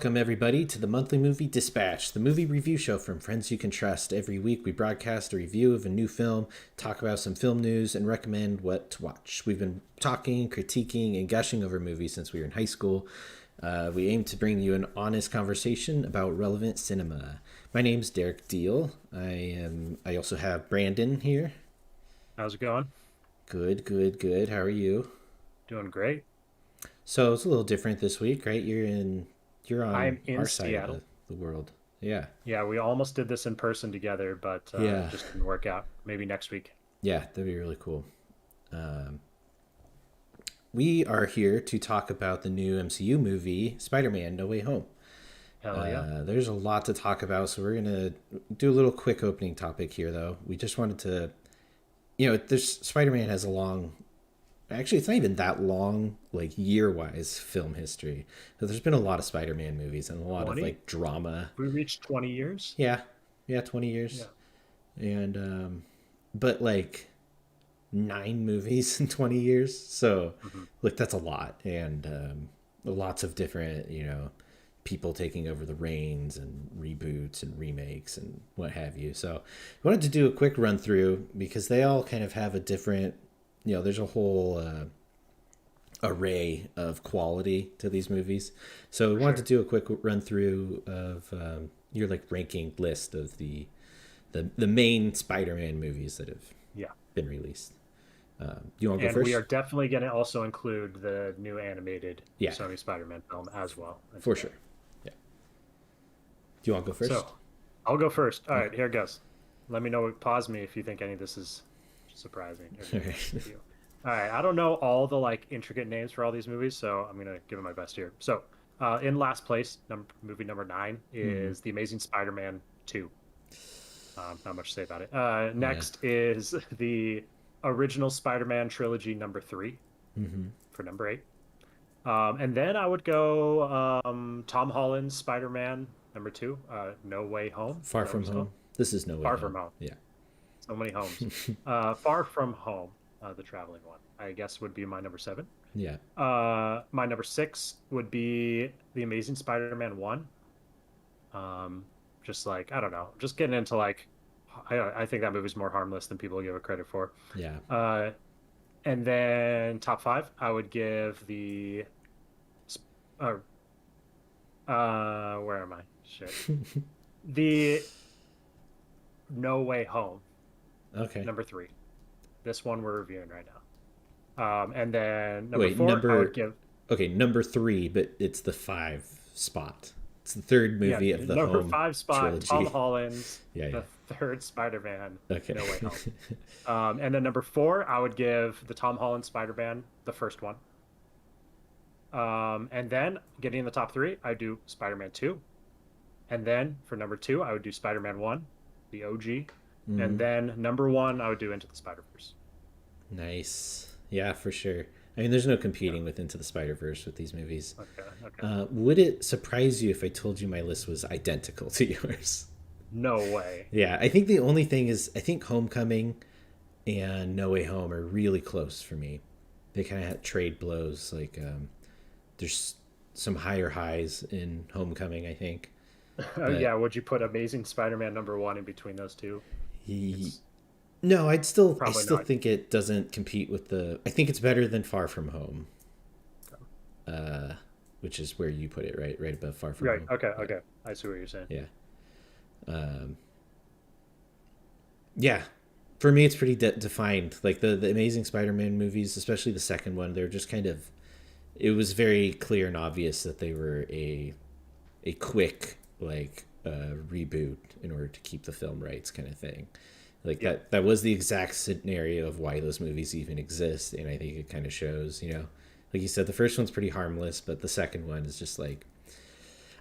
Welcome, everybody, to the Monthly Movie Dispatch, the movie review show from Friends You Can Trust. Every week, we broadcast a review of a new film, talk about some film news, and recommend what to watch. We've been talking, critiquing, and gushing over movies since we were in high school. We aim to bring you an honest conversation about relevant cinema. My name's Derek Deal. I also have Brandon here. How's it going? Good, good, good. How are you? Doing great. So it's a little different this week, right? You're on I'm in our side of Seattle. the world. Yeah. Yeah, we almost did this in person together, but Yeah. just didn't work out. Maybe next week. Yeah, that'd be really cool. Um, we are here to talk about the new MCU movie, Spider-Man: No Way Home. Hell yeah. There's a lot to talk about, so we're gonna do a little quick opening topic here, though. We just wanted to, there's Spider-Man has a long, actually, it's not even that long, like year-wise film history. So there's been a lot of Spider-Man movies and a lot of 20? like drama. We reached 20 years? Yeah, yeah, 20 Yeah. years, and but like nine movies in 20 years. So, hmm look, that's a lot. And lots of different, people taking over the reins and reboots and remakes and what have you. So, I wanted to do a quick run through because they all kind of have a different, there's a whole array of quality to these movies. So, For we wanted to sure. do a quick run through of your like ranking list of the main Spider-Man movies that have Yeah. been released. You want to go And we are first? definitely going to also include the new animated Yeah, Sony Spider-Man film as well into for sure. there. Yeah. Do you want to go So first? I'll go first. All Okay. right, here it goes. Let me know, pause me if you think any of this is surprising or All new right. to you. All right, I don't know all the like intricate names for all these movies, so I'm gonna give it my best here. So, in last place, movie number nine Hmm. is The Amazing Spider-Man 2. Not much to say about it. Yeah. Next is the original Spider-Man trilogy number three Hmm. for number eight. And then I would go Tom Holland's Spider-Man number two, No Way Home. Is Far that what from it's called? home. This is No Way Far Home. From Home. Yeah. So many homes. Far From Home, the traveling one, I guess would be my number seven. Yeah. My number six would be The Amazing Spider-Man 1. Um, just like, I don't know, just getting into like, I think that movie's more harmless than people give it credit for. Yeah. Uh, and then top five, I would give the, uh, where am I? Shit. The No Way Home, Okay. number three. This one we're reviewing right now. And then number Wait, four, I would number. give, Okay, number three, but it's the five spot. It's the third yeah, movie of the number home five spot, Tom trilogy. Holland's Yeah, the yeah. third Spider-Man, Okay. No Way Home. And then number four, I would give the Tom Holland Spider-Man, the first one. And then getting in the top three, I do Spider-Man 2. And then for number two, I would do Spider-Man 1, the OG. And Hmm. then number one, I would do Into the Spider-Verse. Nice. Yeah, for sure. I mean, there's no Yeah. competing with Into the Spider Verse with these movies. Okay. Okay. Would it surprise you if I told you my list was identical to yours? No way. Yeah, I think the only thing is I think Homecoming and No Way Home are really close for me. They kind of trade blows. Like there's some higher highs in Homecoming, I think, Oh, but yeah. Would you put Amazing Spider-Man number one in between those two? he. It's No, I probably still not. think it doesn't compete with the. I think it's better than Far From Home, uh, which is where you put it, right? Right above Far From Right. Home. Okay. Yeah, Okay. I see what you're saying. yeah, um, yeah. For me, it's pretty defined. Like the Amazing Spider-Man movies, especially the second one, they're just kind of. It was very clear and obvious that they were a quick like reboot in order to keep the film rights, kind of thing. Like Yeah. that was the exact scenario of why those movies even exist, and I think it kind of shows. Like you said, the first one's pretty harmless, but the second one is just like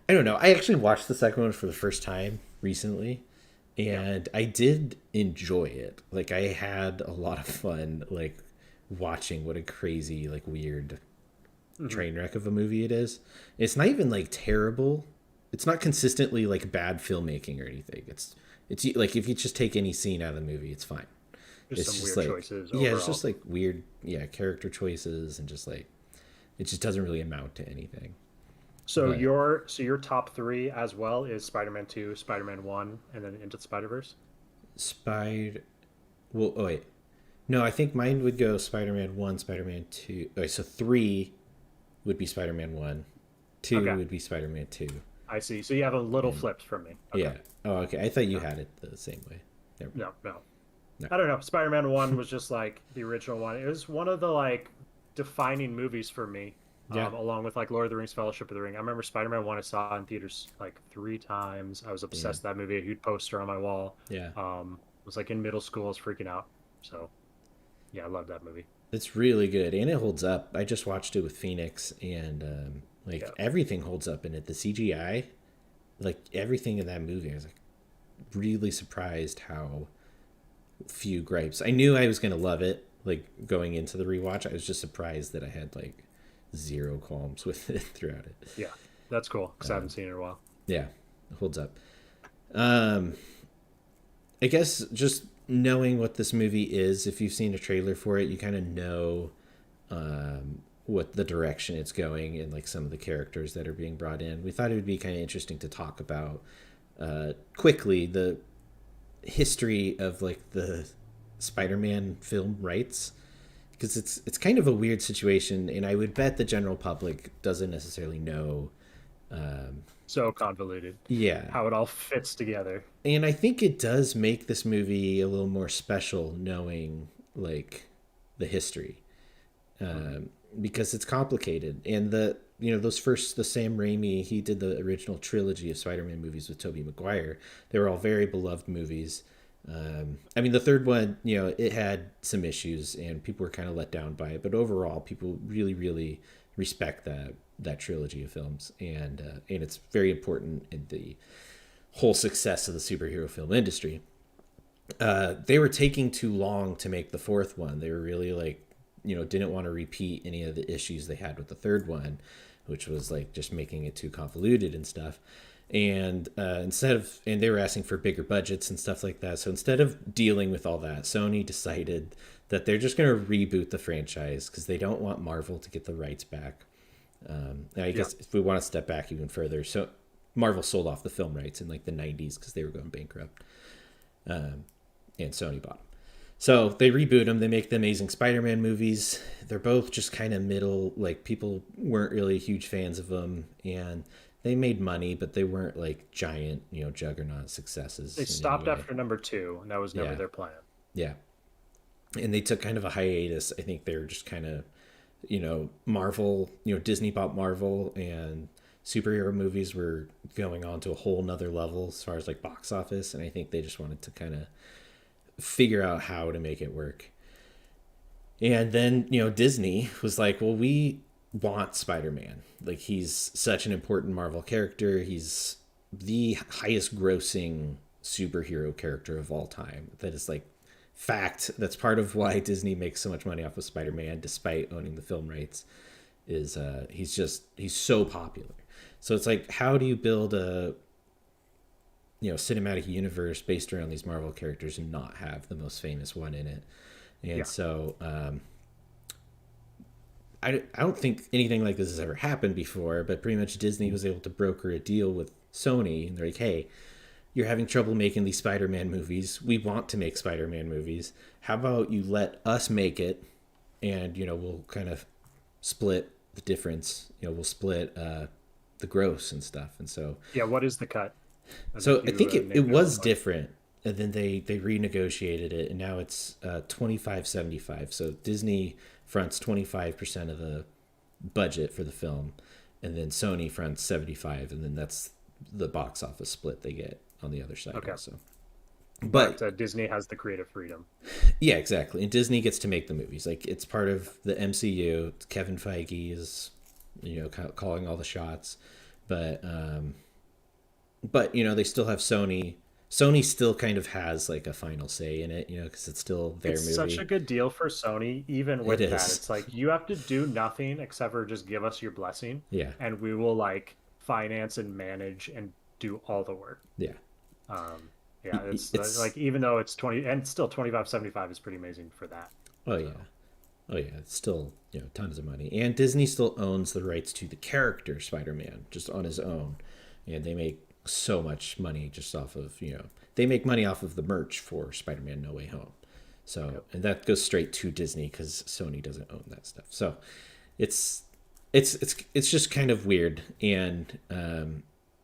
I don't know. I actually watched the second one for the first time recently, Yeah. and I did enjoy it. Like I had a lot of fun, like watching what a crazy, like weird hmm train wreck of a movie it is. It's not even like terrible. It's not consistently like bad filmmaking or anything. It's like if you just take any scene out of the movie, it's fine. Just It's some just weird like choices yeah, it's overall. just like weird, yeah, character choices and just like it just doesn't really amount to anything. But your top three as well is Spider-Man 2, Spider-Man 1, and then Into the Spider-Verse? Spider. Well, oh wait, no, I think mine would go Spider-Man 1, Spider-Man 2. Okay, so 3 would be Spider-Man 1, 2 Okay, would be Spider-Man 2. I see. So you have a little And flipped from me. Okay. yeah. Oh, okay. I thought you No, had it the same way. Never mind. no, no. No. I don't know. Spider-Man 1 was just like the original one. It was one of the like defining movies for me, Yeah. along with like Lord of the Rings, Fellowship of the Ring. I remember Spider-Man 1 I saw in theaters like three times. I was Yeah. obsessed with that movie, a huge poster on my wall. Yeah. It was like in middle school, I was freaking out. So yeah, I love that movie. It's really good and it holds up. I just watched it with Phoenix and Yeah. like everything holds up in it. The CGI, like everything in that movie, I was like really surprised how few gripes. I knew I was gonna love it. Like going into the rewatch, I was just surprised that I had like zero qualms with it throughout it. Yeah. That's cool because I haven't seen it in a while. Yeah, it holds up. Um, I guess just knowing what this movie is, if you've seen a trailer for it, you kind of know what the direction it's going and like some of the characters that are being brought in. We thought it would be kind of interesting to talk about quickly the history of like the Spider-Man film rights because it's kind of a weird situation, and I would bet the general public doesn't necessarily know. So convoluted Yeah, how it all fits together. and I think it does make this movie a little more special knowing like the history Hmm. because it's complicated. And those first the Sam Raimi, he did the original trilogy of Spider-Man movies with Tobey Maguire. They were all very beloved movies. I mean, the third one, it had some issues and people were kind of let down by it, but overall, people really, really respect that trilogy of films, and it's very important in the whole success of the superhero film industry. They were taking too long to make the fourth one. They were really like, didn't want to repeat any of the issues they had with the third one, which was like just making it too convoluted and stuff. And and they were asking for bigger budgets and stuff like that. So instead of dealing with all that, Sony decided that they're just going to reboot the franchise because they don't want Marvel to get the rights back. And I Yeah. guess if we want to step back even further, so Marvel sold off the film rights in like the 90s because they were going bankrupt, and Sony bought them. So they reboot them. They make the Amazing Spider-Man movies. They're both just kind of middle. Like people weren't really huge fans of them, and they made money, but they weren't like giant, juggernaut They successes in any stopped way. after number two, and that was never Yeah, their plan. yeah. And they took kind of a hiatus. I think they were just kind of, Marvel. Disney bought Marvel, and superhero movies were going on to a whole nother level as far as like box office. And I think they just wanted to kind of figure out how to make it work. And then, Disney was like, well, we want Spider Man. Like, he's such an important Marvel character. He's the highest grossing superhero character of all time. That is like fact. That's part of why Disney makes so much money off of Spider Man, despite owning the film rights, is he's so popular. So it's like, how do you build a cinematic universe based around these Marvel characters and not have the most famous one in it? And Yeah. so I don't think anything like this has ever happened before, but pretty much Disney was able to broker a deal with Sony, and they're like, hey, you're having trouble making these Spider-Man movies. We want to make Spider-Man movies. How about you let us make it, and we'll kind of split the difference. We'll split the gross and stuff. And so Yeah. What is the cut? I think so I you think it named it at one was point. different, and then they renegotiated it, and now it's 25/75. So Disney fronts 25% of the budget for the film, and then Sony fronts 75, and then that's the box office split they get on the other side Okay. also. But But Disney has the creative freedom. yeah, exactly. And Disney gets to make the movies. Like it's part of the MCU. Kevin Feige is, calling all the shots, but they still have Sony. Sony still kind of has like a final say in it, because it's still their It's such a movie. good deal for Sony, even It with that. is. It's like you have to do nothing except for just give us your blessing, Yeah, and we will like finance and manage and do all the work. yeah. Um, yeah, it's It's like even though it's 20 and still 25/75 is pretty amazing for that. oh So yeah, Oh yeah, it's still, tons of money, and Disney still owns the rights to the character Spider-Man just on his own, and they make so much money just off of they make money off of the merch for Spider-Man No Way Home. So Yep. and that goes straight to Disney because Sony doesn't own that stuff. So it's it's just kind of weird, and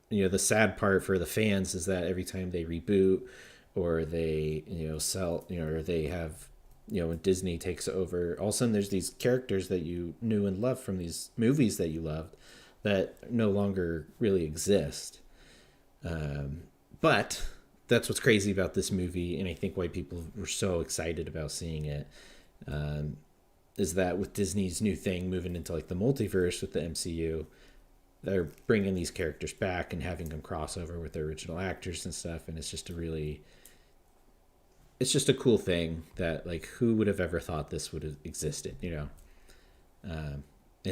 the sad part for the fans is that every time they reboot or they sell or they have when Disney takes over, all of a sudden there's these characters that you knew and loved from these movies that you loved that no longer really exist. But that's what's crazy about this movie, and I think why people were so excited about seeing it, is that with Disney's new thing moving into like the multiverse with the MCU, they're bringing these characters back and having them cross over with their original actors and stuff, and it's just a cool thing that like who would have ever thought this would have existed. And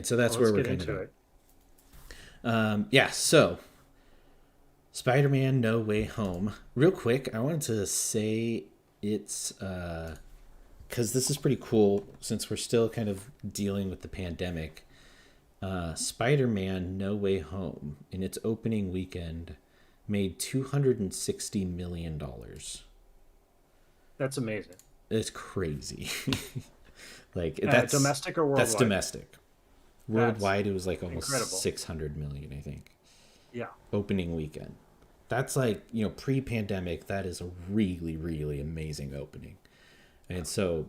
so that's Well, where let's we're get kind into of it. yeah. So Spider-Man No Way Home. Real quick, I wanted to say it's because this is pretty cool since we're still kind of dealing with the pandemic. Spider-Man No Way Home in its opening weekend made $260 million. That's amazing. It's crazy. Like that's Domestic or worldwide? that's domestic. That's Worldwide, it was like almost incredible. 600 million, I think. Yeah. Opening weekend. That's like pre-pandemic. That is a really, really amazing opening. And so,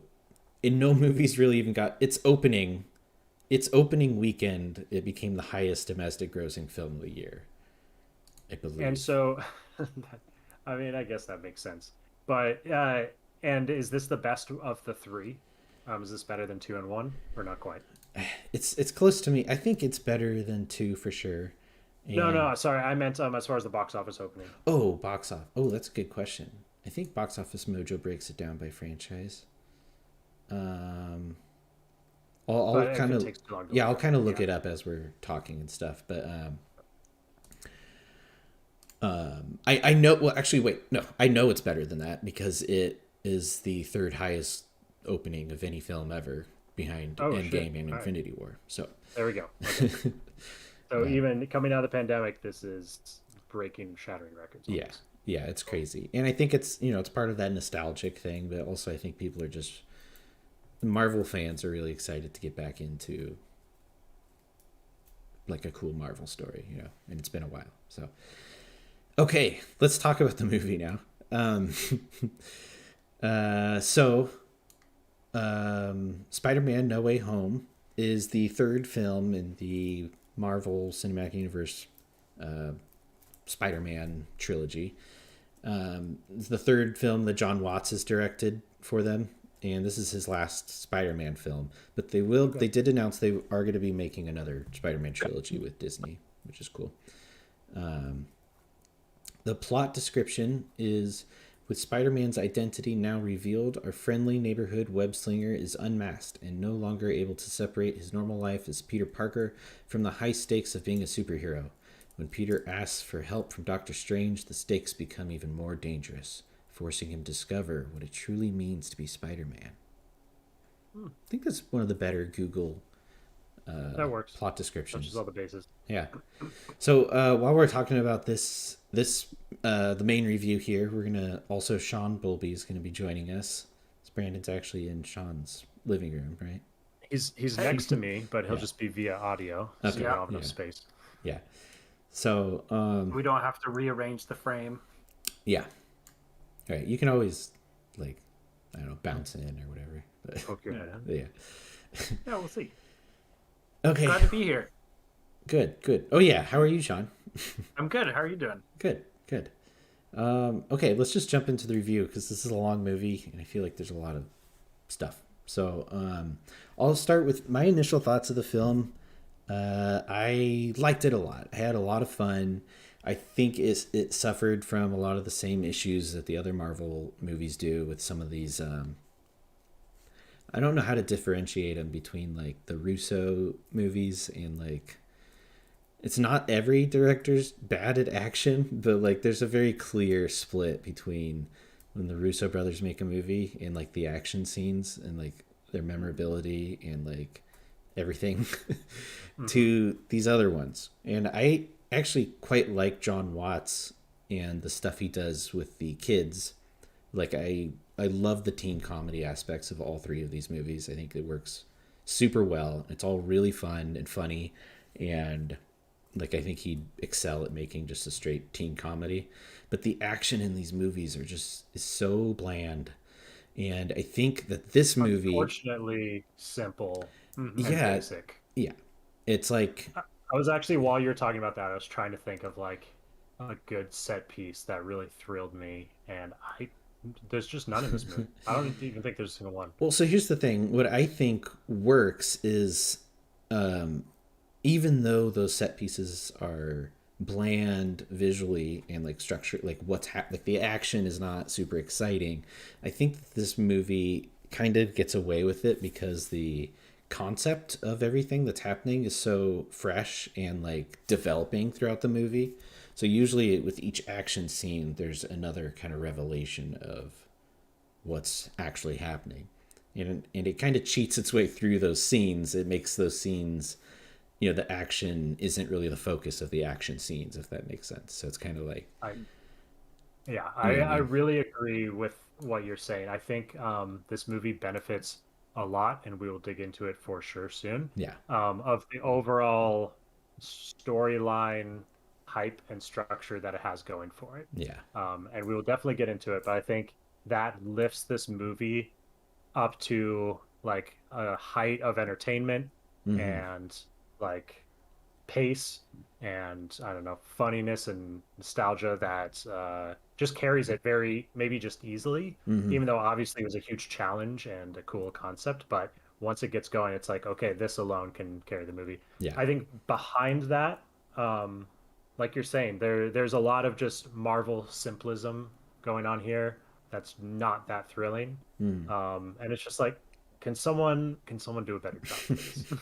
and no movies really even got its opening. Its opening weekend, it became the highest domestic grossing film of the year, I believe. And so, I mean, I guess that makes sense. But and is this the best of the three? Is this better than two and one, or not quite? It's close to me. I think it's better than two for sure. No, And no, sorry, I meant as far as the box office opening. oh, box office. Oh, that's a good question. I think Box Office Mojo breaks it down by franchise. Um, I'll But if kind it of takes too long to yeah, look I'll up, kind of look yeah. it up as we're talking and stuff. But I know. Well, actually, wait, no, I know it's better than that because it is the third highest opening of any film ever, behind Oh shit! Endgame and All right, Infinity War. So there we go. Okay. So uh, even coming out of the pandemic, this is breaking, shattering records yeah, almost. yeah, it's crazy, and I think it's part of that nostalgic thing, but also I think people are just Marvel fans are really excited to get back into like a cool Marvel story, and it's been a while. So okay, let's talk about the movie now. Um, so Spider-Man No Way Home is the third film in the Marvel Cinematic Universe uh, Spider-Man trilogy. It's the third film that John Watts has directed for them, and this is his last Spider-Man film. But Okay. they did announce they are going to be making another Spider-Man trilogy with Disney, which is cool. The plot description is: with Spider Man's identity now revealed, our friendly neighborhood web slinger is unmasked and no longer able to separate his normal life as Peter Parker from the high stakes of being a superhero. When Peter asks for help from Doctor Strange, the stakes become even more dangerous, forcing him to discover what it truly means to be Spider Man. Hmm, I think that's one of the better Google that works. plot Touches descriptions. all the bases. Yeah. So while we're talking about the main review here, we're gonna also Sean Bulby is gonna be joining us. Brandon's actually in Sean's living room, right? He's next to me, but he'll Yeah. just be via audio, so Okay. we Yeah, don't have enough Yeah. space. Yeah. So we don't have to rearrange the frame. yeah. All right. You can always like I don't know bounce in or whatever. But, Poke your head in. yeah. Yeah, we'll see. Okay. Glad to be here. Good. Good. Oh yeah. How are you, Sean? I'm good. How are you doing? Good. Good. Okay, let's just jump into the review because this is a long movie and I feel like there's a lot of stuff. So I'll start with my initial thoughts of the film. I liked it a lot. I had a lot of fun. I think it suffered from a lot of the same issues that the other Marvel movies do with some of these. I don't know how to differentiate them between like the Russo movies and like it's not every director's bad at action, but like there's a very clear split between when the Russo brothers make a movie and like the action scenes and like their memorability and like everything Hmm. to these other ones. And I actually quite like John Watts and the stuff he does with the kids. Like I love the teen comedy aspects of all three of these movies. I think it works super well. It's all really fun and funny, and like I think he'd excel at making just a straight teen comedy. But the action in these movies are just is so bland. And I think that this movie, Unfortunately, simple and yeah, basic. yeah, it's like I was actually, while you were talking about that, I was trying to think of like a good set piece that really thrilled me, and there's just none in this movie. I don't even think there's a single one. well. So here's the thing: what I think works is, um, even though those set pieces are bland visually and like structure, like like the action is not super exciting, I think that this movie kind of gets away with it because the concept of everything that's happening is so fresh and like developing throughout the movie. So usually with each action scene there's another kind of revelation of what's actually happening, and it kind of cheats its way through those scenes. It makes those scenes, the action isn't really the focus of the action scenes, if that makes sense. So it's kind of like, I Yeah, you know what I I mean? really agree with what you're saying. I think this movie benefits a lot, and we will dig into it for sure soon, Yeah. of the overall storyline, hype, and structure that it has going for it. Yeah. And we will definitely get into it, but I think that lifts this movie up to like a height of entertainment Mm-hmm. and like pace and I don't know, funniness and nostalgia that just carries it very maybe just easily, Mm-hmm. even though obviously it was a huge challenge and a cool concept. But once it gets going, it's like, okay, this alone can carry the movie. Yeah. I think behind that, um, like you're saying, there's a lot of just Marvel simplism going on here that's not that thrilling. Mm. And it's just like, can someone do a better job, please?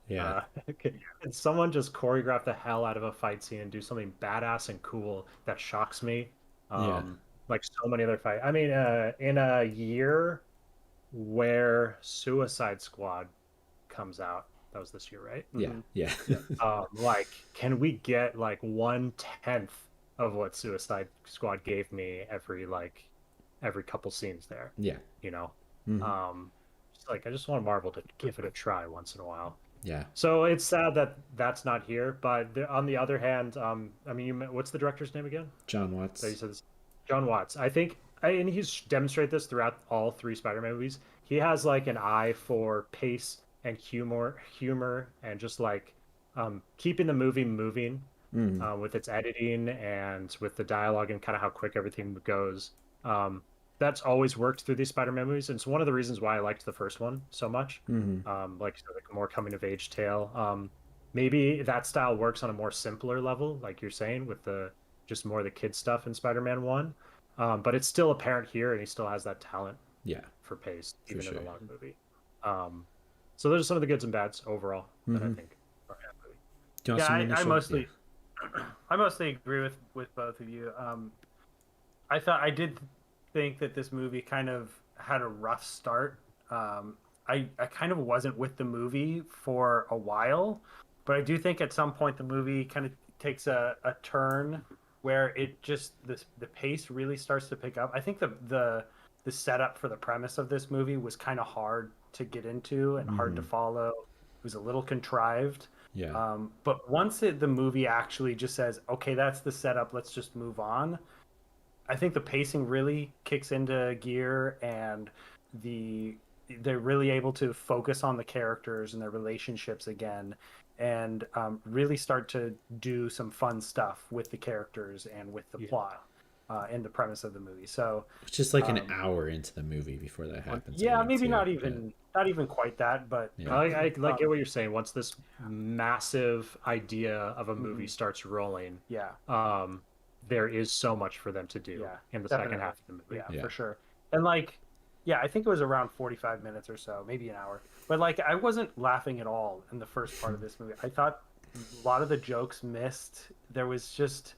Yeah. Can someone just choreograph the hell out of a fight scene and do something badass and cool that shocks me? Yeah. Like so many other fight. I mean, in a year where Suicide Squad comes out, that was this year, right? Yeah. Yeah. Like, can we get like 1/10 of what Suicide Squad gave me every couple scenes there? Yeah. You know, Mm-hmm. um, it's like I just want Marvel to give it a try once in a while. Yeah. So it's sad that that's not here. But on the other hand, I mean, what's the director's name again? John That you Watts. said this, John Watts. I think, and he's demonstrated this throughout all three Spider-Man movies. He has like an eye for pace and humor, and just like keeping the movie moving Mm-hmm. with its editing and with the dialogue and kind of how quick everything goes. Um, that's always worked through these Spider-Man movies, and it's one of the reasons why I liked the first one so much. Mm-hmm. Like a more coming of age tale. Maybe that style works on a more simpler level, like you're saying, with the just more the kid stuff in Spider-Man One. But it's still apparent here, and he still has that talent Yeah. for pace, For even in a sure. long movie. Um, so those are some of the goods and bads overall that I Mm-hmm. think are in the movie. Do you want Yeah, some I initial? Yeah. mostly I mostly agree with both of you. I did think that this movie kind of had a rough start. I kind of wasn't with the movie for a while, but I do think at some point the movie kind of takes a turn where it just the pace really starts to pick up. I think the setup for the premise of this movie was kind of hard to get into and hard Mm-hmm. to follow. It was a little contrived. Yeah. But once the movie actually just says, okay, that's the setup, let's just move on, I think the pacing really kicks into gear, and the they're really able to focus on the characters and their relationships again, and really start to do some fun stuff with the characters and with the Yeah. plot and the premise of the movie. So It's just like an um, hour into the movie before that happens, I yeah, think, maybe too. But not even quite that, but yeah. I like get um, what you're saying. Once this massive idea of a movie mhm, starts rolling, yeah, um, there is so much for them to do yeah, in the second definitely, half of the movie. yeah, Yeah. for sure. And like, yeah, I think it was around 45 minutes or so, maybe an hour. But like, I wasn't laughing at all in the first part of this movie. I thought a lot of the jokes missed. There was just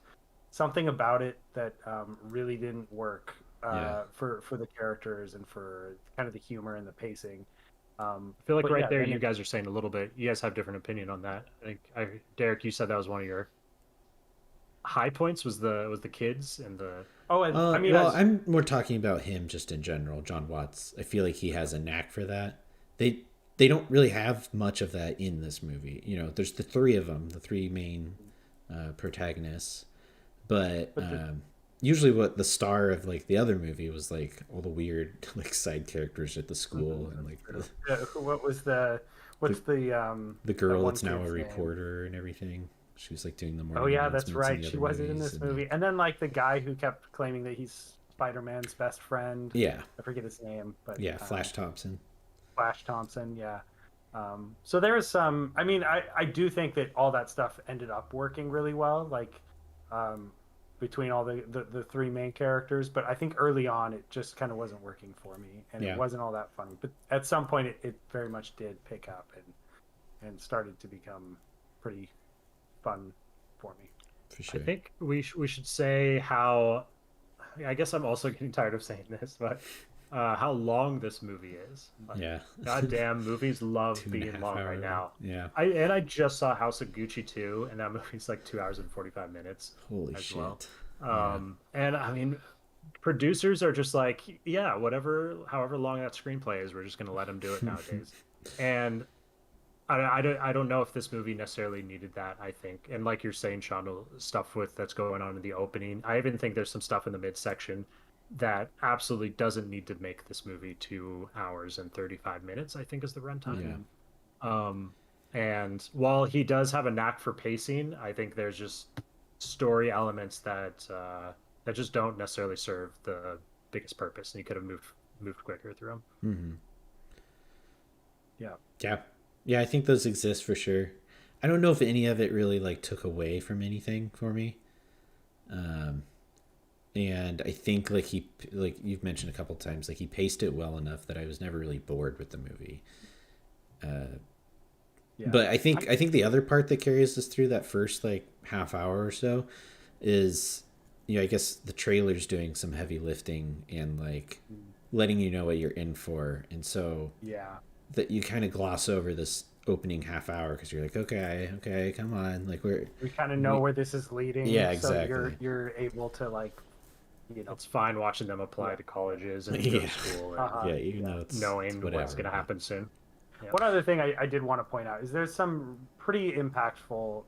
something about it that really didn't work Yeah. for the characters and for kind of the humor and the pacing. I feel like But right yeah, there, then you guys are saying a little bit. You guys have different opinion on that. I think Derek, you said that was one of your high points was the kids and the I mean, Well, as I'm more talking about him just in general, John Watts. I feel like he has a knack for that. They they don't really have much of that in this movie. You know, there's the three of them, the three main protagonists, but but the, usually what the star of like the other movie was like all the weird like side characters at the school and that's like true. What was the the, what's the that girl one that's now a kid's name? reporter and everything. She was like doing the Oh morning yeah, that's announcements in right. the She other was in movies this and movie. like And then like the guy who kept claiming that he's Spider-Man's best friend. yeah, I forget his name, but yeah, Flash Thompson. Flash Thompson, yeah. So there is some. I mean, I do think that all that stuff ended up working really well, like um, between all the three main characters. But I think early on it just kind of wasn't working for me, and it Yeah, wasn't all that funny. But at some point, it very much did pick up and started to become pretty fun for me. for I sure. think we should say how I guess I'm also getting tired of saying this, but how long this movie is. Like, Yeah. goddamn, movies love Two and a being half long right hour. now. Yeah. I just saw House of Gucci 2, and that movie's like 2 hours and 45 minutes Holy as well. shit. Yeah. And I mean, producers are just like, yeah, whatever, however long that screenplay is, we're just gonna let them do it nowadays. And I don't know if this movie necessarily needed that, I think. And like you're saying, Sean, stuff with that's going on in the opening. I even think there's some stuff in the midsection that absolutely doesn't need to make this movie 2 hours and 35 minutes, I think is the runtime. Yeah. Um, and while he does have a knack for pacing, I think there's just story elements that that just don't necessarily serve the biggest purpose. And he could have moved quicker through them. Mm-hmm. Yeah. Yeah. Yeah, I think those exist for sure. I don't know if any of it really like took away from anything for me. Um, and I think like he like you've mentioned a couple times like he paced it well enough that I was never really bored with the movie. Yeah. But I think the other part that carries us through that first like half hour or so is I guess the trailer's doing some heavy lifting and like letting you know what you're in for. And so Yeah. that you kind of gloss over this opening half hour because you're like, okay, come on, like We kind of know where this is leading. Yeah, So exactly. you're able to like, It's fine watching them apply to colleges and go Yeah. to school and yeah, even though it's knowing whatever, what's going to but- happen soon. Yeah. One other thing I did want to point out is there's some pretty impactful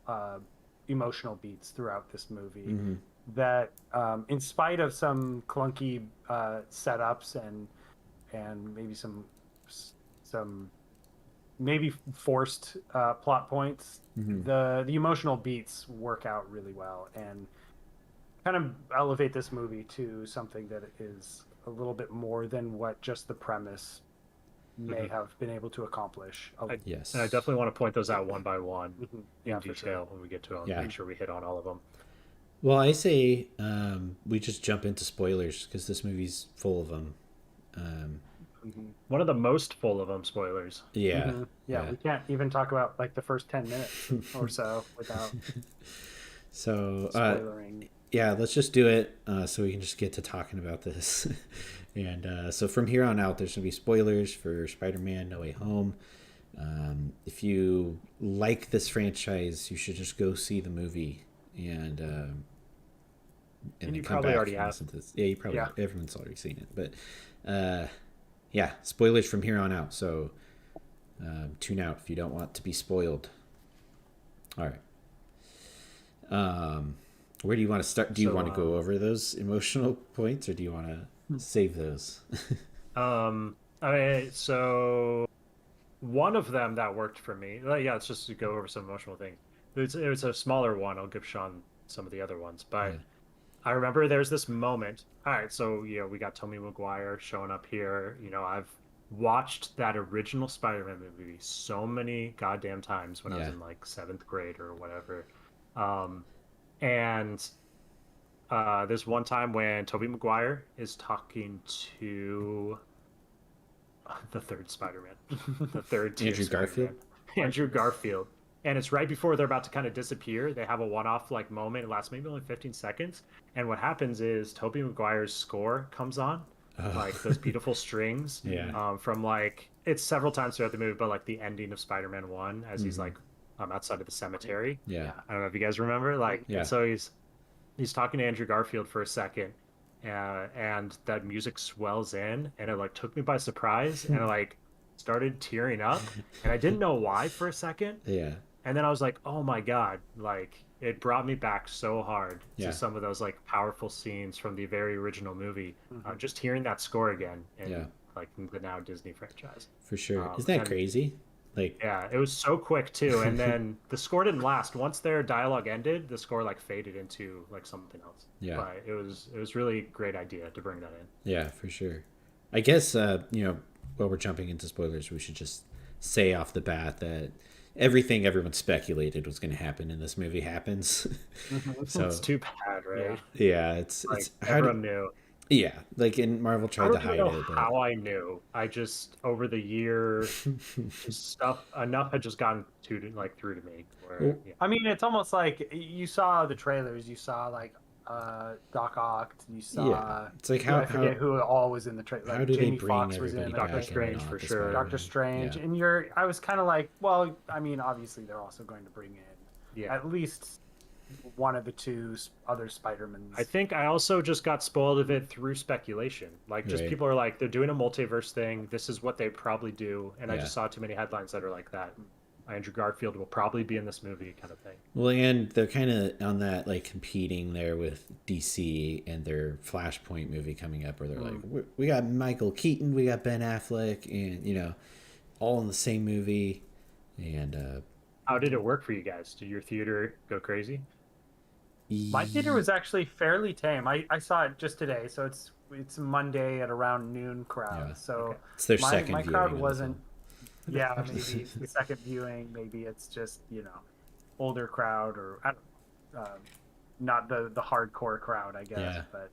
emotional beats throughout this movie that, in spite of some clunky setups and maybe some maybe forced plot points, the emotional beats work out really well and kind of elevate this movie to something that is a little bit more than what just the premise may have been able to accomplish. Yes. And I definitely want to point those out one by one Yeah, in for detail sure. when we get to them. Yeah. Make sure we hit on all of them. Well, I say we just jump into spoilers because this movie's full of them. One of the most full of them spoilers. Yeah. Yeah, we can't even talk about like the first 10 minutes or so without So spoilering. yeah, let's just do it so we can just get to talking about this. And so from here on out, there's going to be spoilers for Spider-Man No Way Home. If you like this franchise, you should just go see the movie and then you come probably back already and have. listen to this. Yeah, you probably Yeah. everyone's already seen it, but yeah, spoilers from here on out. So tune out if you don't want to be spoiled. All right. Where do you want to start? Do you want to go over those emotional points, or do you want to save those? I mean, so one of them that worked for me. Yeah, let's just go over some emotional things. It was a smaller one. I'll give Sean some of the other ones, but Yeah. I remember there's this moment. All right, so we got Tobey Maguire showing up here. I've watched that original Spider-Man movie so many goddamn times when I was Yeah. in like seventh grade or whatever. And there's one time when Tobey Maguire is talking to the third Spider-Man, the third tier Andrew Garfield? Spider-Man. Andrew Garfield. And it's right before they're about to kind of disappear. They have a one-off like moment. It lasts maybe only 15 seconds. And what happens is Tobey Maguire's score comes on, like those beautiful strings Yeah. from like it's several times throughout the movie, but like the ending of Spider-Man 1 as he's like outside of the cemetery. Yeah. I don't know if you guys remember, like, Yeah. and so he's talking to Andrew Garfield for a second, and that music swells in, and it like took me by surprise, and I like started tearing up, and I didn't know why for a second, Yeah. and then I was like, oh my God, like it brought me back so hard Yeah. to some of those like powerful scenes from the very original movie. Mhm. Just hearing that score again in Yeah. like the now Disney franchise. For sure. Isn't that And crazy? Like, yeah, it was so quick too. And then the score didn't last. Once their dialogue ended, the score like faded into like something else. yeah. But it was really great idea to bring that in. Yeah, for sure. I guess, while we're jumping into spoilers, we should just say off the bat that everything everyone speculated was going to happen in this movie happens. So, It's too bad, right? yeah, Like it's, everyone knew. yeah, like, and Marvel I tried to don't hide even know it, but how I knew. I just over the year, just stuff enough had just gotten through to me. Where Well, yeah. I mean, it's almost like you saw the trailers. You saw like Doc Ock. You saw yeah, it's like I forget who all was in the trailer. how Like do Jamie they bring Foxx was in everybody it. Doctor back Strange and not for the sure. Spider-Man? Doctor Strange, Yeah. and I was kind of like, well, I mean, obviously they're also going to bring in Yeah. at least one of the two other Spider-Mans. I think I also just got spoiled of it through speculation. Like, just Right. people are like, they're doing a multiverse thing. This is what they probably do. And I Yeah. just saw too many headlines that are like that. Andrew Garfield will probably be in this movie, kind of thing. Well, and they're kind of on that, like, competing there with DC and their Flashpoint movie coming up, where they're like, we got Michael Keaton, we got Ben Affleck, and all in the same movie. And How did it work for you guys? Did your theater go crazy? My theater was actually fairly tame. I saw it just today, so it's Monday at around noon crowd. Yeah. So Okay. it's their my second my viewing crowd of the wasn't. film. Yeah, maybe it's the second viewing. Maybe it's just older crowd, or I don't, not the hardcore crowd, I guess. Yeah. But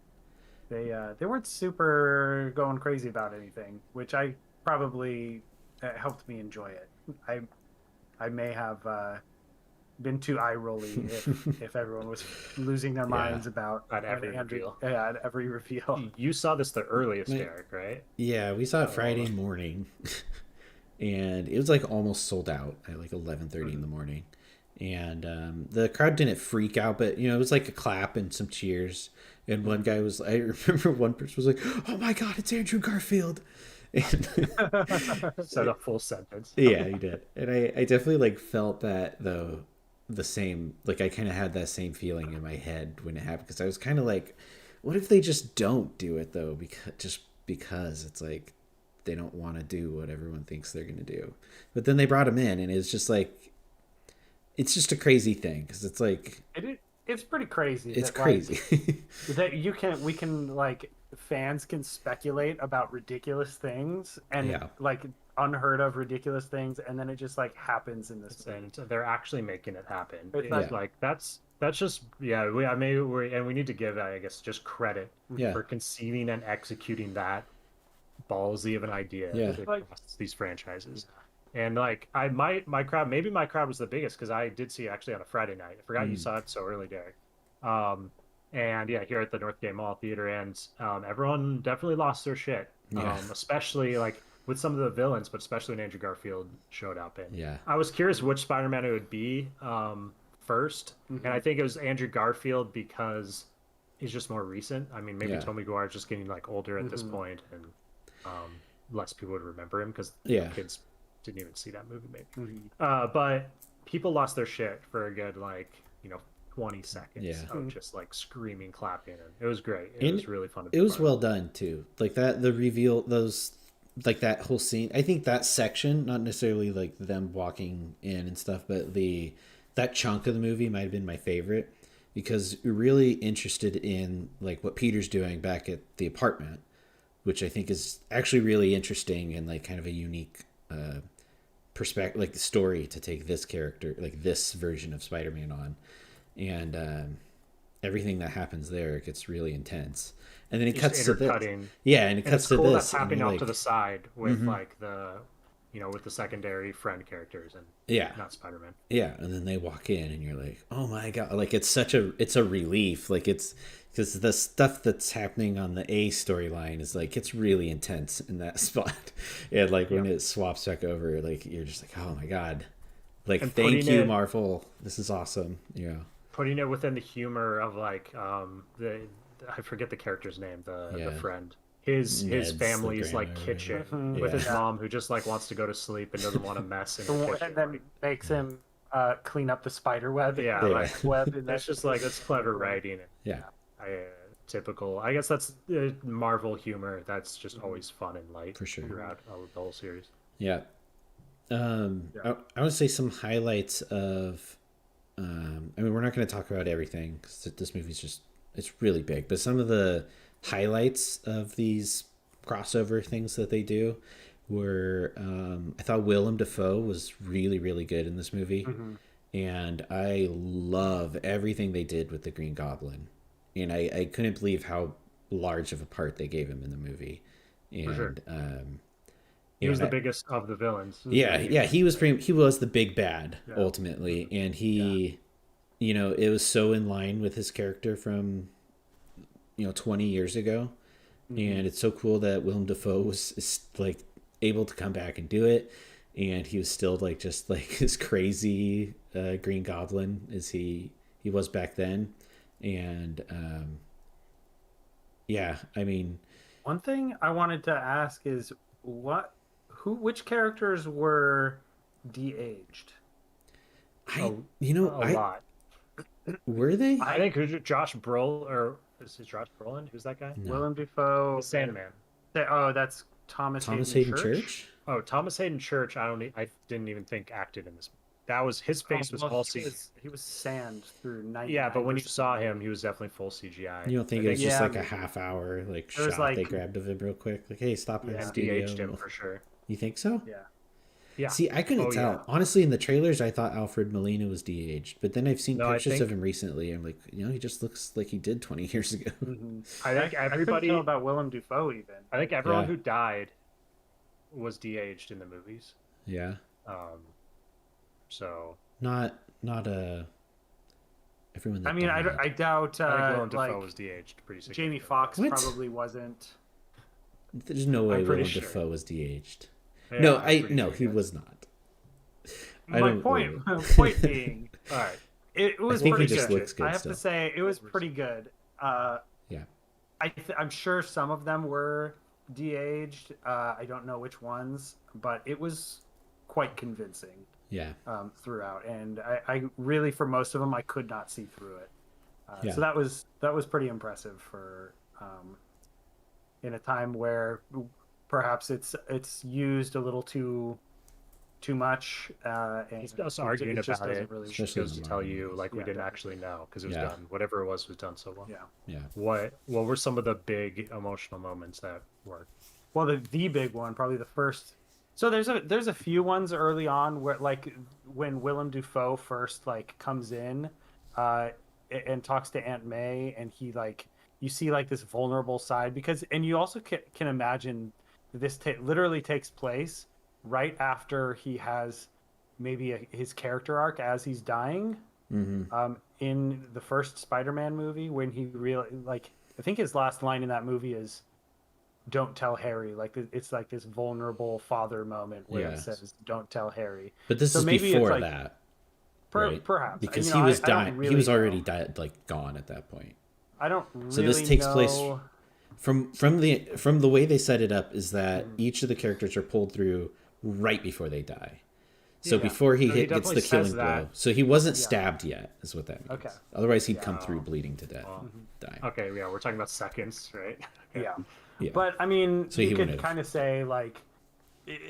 they weren't super going crazy about anything, which I probably helped me enjoy it. I may have been too eye rolly if everyone was losing their minds about At every reveal. Yeah, at every reveal. You saw this the earliest, Wait. Derek, right? Yeah, we saw it Oh. Friday morning, and it was like almost sold out at like 11:30 in the morning. And the crowd didn't freak out, but it was like a clap and some cheers. And one guy was, I remember one person was like, "Oh my God, it's Andrew Garfield!" And Said a full sentence. yeah, he did. And I definitely like felt that though, the same, like I kind of had that same feeling in my head when it happened, because I was kind of like, what if they just don't do it though, because it's like they don't want to do what everyone thinks they're going to do. But then they brought him in, and it's just like, it's just a crazy thing, because it's like, It's pretty crazy. it's that, like, crazy. that we can like fans can speculate about ridiculous things and Yeah. like unheard of ridiculous things, and then it just like happens in this And they're actually making it happen. It's It's not- like that's just we need to give, I guess, just credit Yeah. for conceiving and executing that ballsy of an idea Yeah. across these franchises. And like my crowd was the biggest, because I did see it actually on a Friday night. I forgot you saw it so early, Derek. And yeah, here at the Northgate Mall Theater, and everyone definitely lost their shit. Yeah. Especially like with some of the villains, but especially when Andrew Garfield showed up. And Yeah. I was curious which Spider-Man it would be first, and I think it was Andrew Garfield because he's just more recent. I mean, maybe Yeah. Tobey Maguire is just getting like older at this point, and less people would remember him because Yeah. kids didn't even see that movie maybe. Mhm. But people lost their shit for a good 20 seconds Yeah. of just like screaming, clapping, and it was great. It And was really fun to be It was part of. well done too. Like that, the reveal, those, like that whole scene. I think that section, not necessarily like them walking in and stuff, but that chunk of the movie might have been my favorite, because you're really interested in like what Peter's doing back at the apartment, which I think is actually really interesting and like kind of a unique perspective, like the story to take this character, like this version of Spider-Man on. And everything that happens there, it gets really intense, and then it Just cuts to this. intercutting. Yeah, and it And cuts it's to cool this. that's and happening you're off to like, the side with like the with the secondary friend characters and Yeah. not Spider-Man. Yeah, and then they walk in and you're like, "Oh my god." Like it's a relief. Like it's because the stuff that's happening on the A storyline is like it's really intense in that spot. And like when it swaps back over, like you're just like, "Oh my god." Like And thank putting you it Marvel. This is awesome. Yeah. putting it within the humor of like the I forget the character's name, the Yeah. friend. His Ned's the family's like grandma or kitchen whatever. with Yeah. his mom who just like wants to go to sleep and doesn't want to mess in the kitchen. And then Like, makes him clean up the spider web. yeah, Yeah. like web. And that's just like that's clever writing. Yeah. Typical. I guess that's Marvel humor. That's just always fun and light For sure. throughout the whole series. Yeah. I would say some highlights of I mean, we're not going to talk about everything because this movie's just it's really big, but some of the highlights of these crossover things that they do were I thought Willem Dafoe was really really good in this movie, and I love everything they did with the Green Goblin, and I couldn't believe how large of a part they gave him in the movie, and For sure. you He was know, the biggest of the villains. yeah, he was the big bad Yeah. ultimately, and he, you know, it was so in line with his character from, 20 years ago, and it's so cool that Willem Dafoe is like able to come back and do it, and he was still like just like as crazy Green Goblin as he was back then, and yeah, I mean, One thing I wanted to ask is which characters were de-aged? A lot. were they? I think who's Josh Brolin or is it Josh Brolin? Who's that guy? No. Willem Dafoe. The Sandman. Oh, that's Thomas Hayden Church? Oh, Thomas Hayden Church. I didn't even think acted in this. That was his face was all CGI. He was sand through 90. Yeah, but when you saw him, he was definitely full CGI. You don't think I it was just yeah, like a half hour like There was, shot they like- grabbed of him real quick? Like, hey, stop in the and studio. de-aged him for sure. You think so? Yeah. Yeah. See, I couldn't Oh, tell. yeah. Honestly, in the trailers, I thought Alfred Molina was de-aged, but then I've seen No, I pictures think- of him recently. I'm like, he just looks like he did 20 years ago. I think I everybody. couldn't tell about Willem Dafoe even. I think everyone Yeah. who died was de-aged in the movies. Yeah, So not everyone. That I mean, I died. doubt I think Willem Dafoe like was de-aged pretty Jamie significantly. Foxx What? probably wasn't. There's no way I'm pretty Willem sure. Dafoe was de-aged. Yeah, no, I'm pretty no, sure he was. was not. I My don't point believe point being, All right. it was think he pretty just good. looks good I have still. to say, it was pretty good. Yeah. I'm sure some of them were de-aged. I don't know which ones, but it was quite convincing Yeah. throughout, and I really, for most of them, I could not see through it. Yeah. So that was pretty impressive for in a time where perhaps it's used a little too much. And He's also arguing just about doesn't it. really Especially Goes to tell you movies. like we Yeah, didn't definitely. actually know because it was Yeah. done. Whatever it was done so well. yeah. Yeah. What were some of the big emotional moments that worked? Well, the big one, probably the first. So there's a few ones early on where like when Willem Dafoe first like comes in, and talks to Aunt May, and he like you see like this vulnerable side and you also can imagine this literally takes place right after he has maybe his character arc as he's dying. Mm-hmm. In the first Spider-Man movie, when he really like, I think his last line in that movie is, "Don't tell Harry." Like it's like this vulnerable father moment where Yes. it says, "Don't tell Harry." But this So is maybe it's before like- that. Right. Perhaps Because You know, he was I don't dying. really he was know. already died, like gone at that point. I don't really So this takes place know. from the way they set it up is that Mm-hmm. each of the characters are pulled through right before they die. So Yeah. before he No, he gets the definitely says killing blow. that. So he wasn't Yeah. stabbed yet, is what that means. Okay. Otherwise he'd come Yeah. through bleeding to death. Well, Die. Okay, yeah, we're talking about seconds, right? Okay. Yeah. Yeah. But I mean, So he you could would've. kind of say like,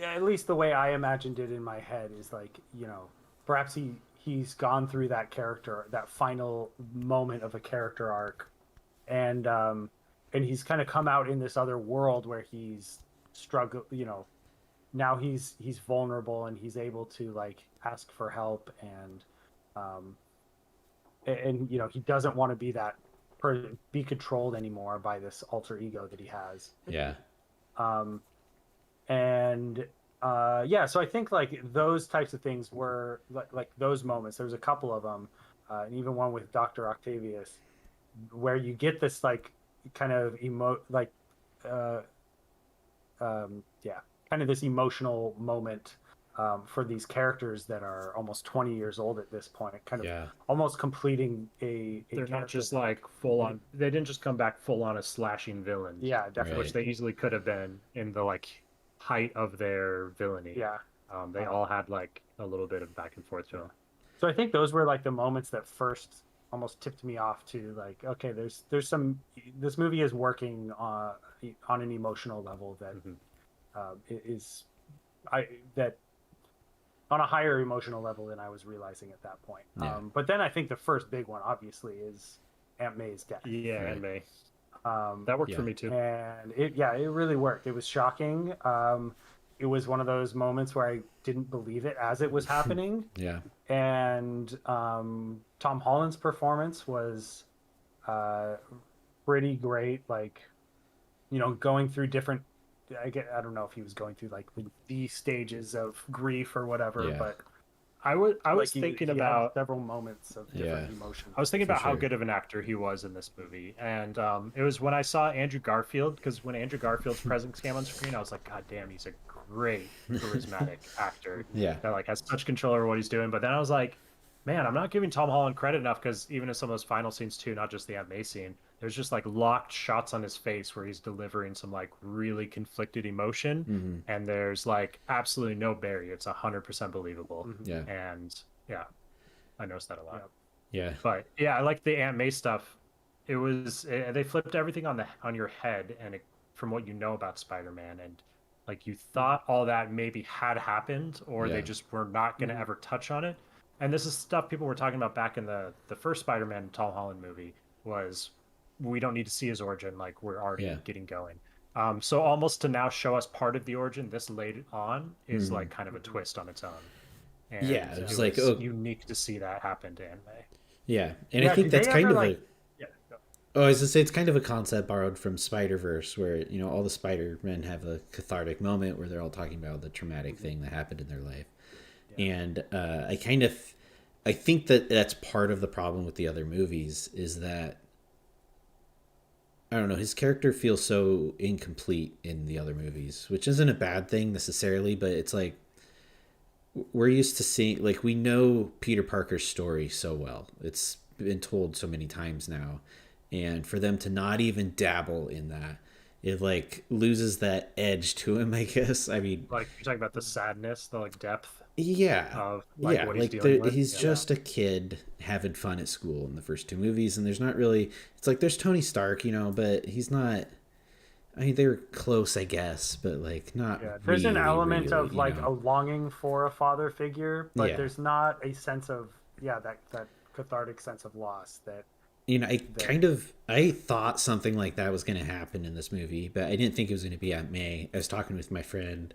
at least the way I imagined it in my head is like, perhaps he's gone through that character, that final moment of a character arc, and he's kind of come out in this other world where he's struggle. Now he's vulnerable and he's able to like ask for help and he doesn't want to be that be controlled anymore by this alter ego that he has. Yeah. And Yeah, so I think like those types of things were like those moments. There was a couple of them, and even one with Dr. Octavius, where you get this like kind of uh, yeah, kind of this emotional moment for these characters that are almost 20 years old at this point, kind of Yeah. almost completing a They're not character. just like full on. They didn't just come back full on as slashing villains. Yeah, definitely. Which they easily could have been in the like height of their villainy. Yeah. They all had like a little bit of back and forth to them. So I think those were like the moments that first almost tipped me off to like, okay, there's some, this movie is working on an emotional level that is I that on a higher emotional level than I was realizing at that point. Yeah. But then I think the first big one obviously is Aunt May's death. Yeah, Right. Aunt May. That worked for me too. And it really worked. It was shocking. It was one of those moments where I didn't believe it as it was happening. Yeah. And Tom Holland's performance was pretty great. Like, you know, going through different. I don't know if he was going through like the stages of grief or whatever, Yeah. but I was like thinking he had about several moments of different emotions. I was thinking For about how sure. good of an actor he was in this movie, and it was when I saw Andrew Garfield, because when Andrew Garfield's presence came on screen, I was like, God damn, he's a great charismatic actor Yeah. that like has such control over what he's doing. But then I was like, man, I'm not giving Tom Holland credit enough, because even in some of those final scenes too, not just the Aunt May scene, there's just like locked shots on his face where he's delivering some like really conflicted emotion, and there's like absolutely no barrier. It's 100% believable. Yeah. And yeah, I noticed that a lot. Yeah. But yeah, I like the Aunt May stuff. It was they flipped everything on your head, and from what you know about Spider-Man, and like you thought all that maybe had happened, or Yeah. they just were not going to ever touch on it. And this is stuff people were talking about back in the first Spider-Man Tom Holland movie. Was we don't need to see his origin, like we're already getting going. So almost to now show us part of the origin this late on is like kind of a twist on its own. And Yeah, it was like, was oh, unique to see that happen to Aunt May. yeah, and Yeah, I think did they that's kind ever, of like- Yeah. oh, I was gonna say it's kind of a concept borrowed from Spider-Verse, where you know all the Spider-Men have a cathartic moment where they're all talking about the traumatic thing that happened in their life, and I think that that's part of the problem with the other movies is that I don't know, his character feels so incomplete in the other movies, which isn't a bad thing necessarily, but it's like we're used to seeing, like, we know Peter Parker's story so well. It's been told so many times now. And for them to not even dabble in that, it like loses that edge to him, I guess. I mean, Like you're talking about the sadness, the like depth yeah. of like Yeah, what he's like dealing with. he's Yeah. just a kid having fun at school in the first two movies, and there's not really. It's like there's Tony Stark, you know, but he's not. I mean, they're close, I guess, but like not. Yeah, there's an really, element really, of you like know? a longing for a father figure, but Yeah. there's not a sense of that cathartic sense of loss that You know, I thought something like that was going to happen in this movie, but I didn't think it was going to be Aunt May. I was talking with my friend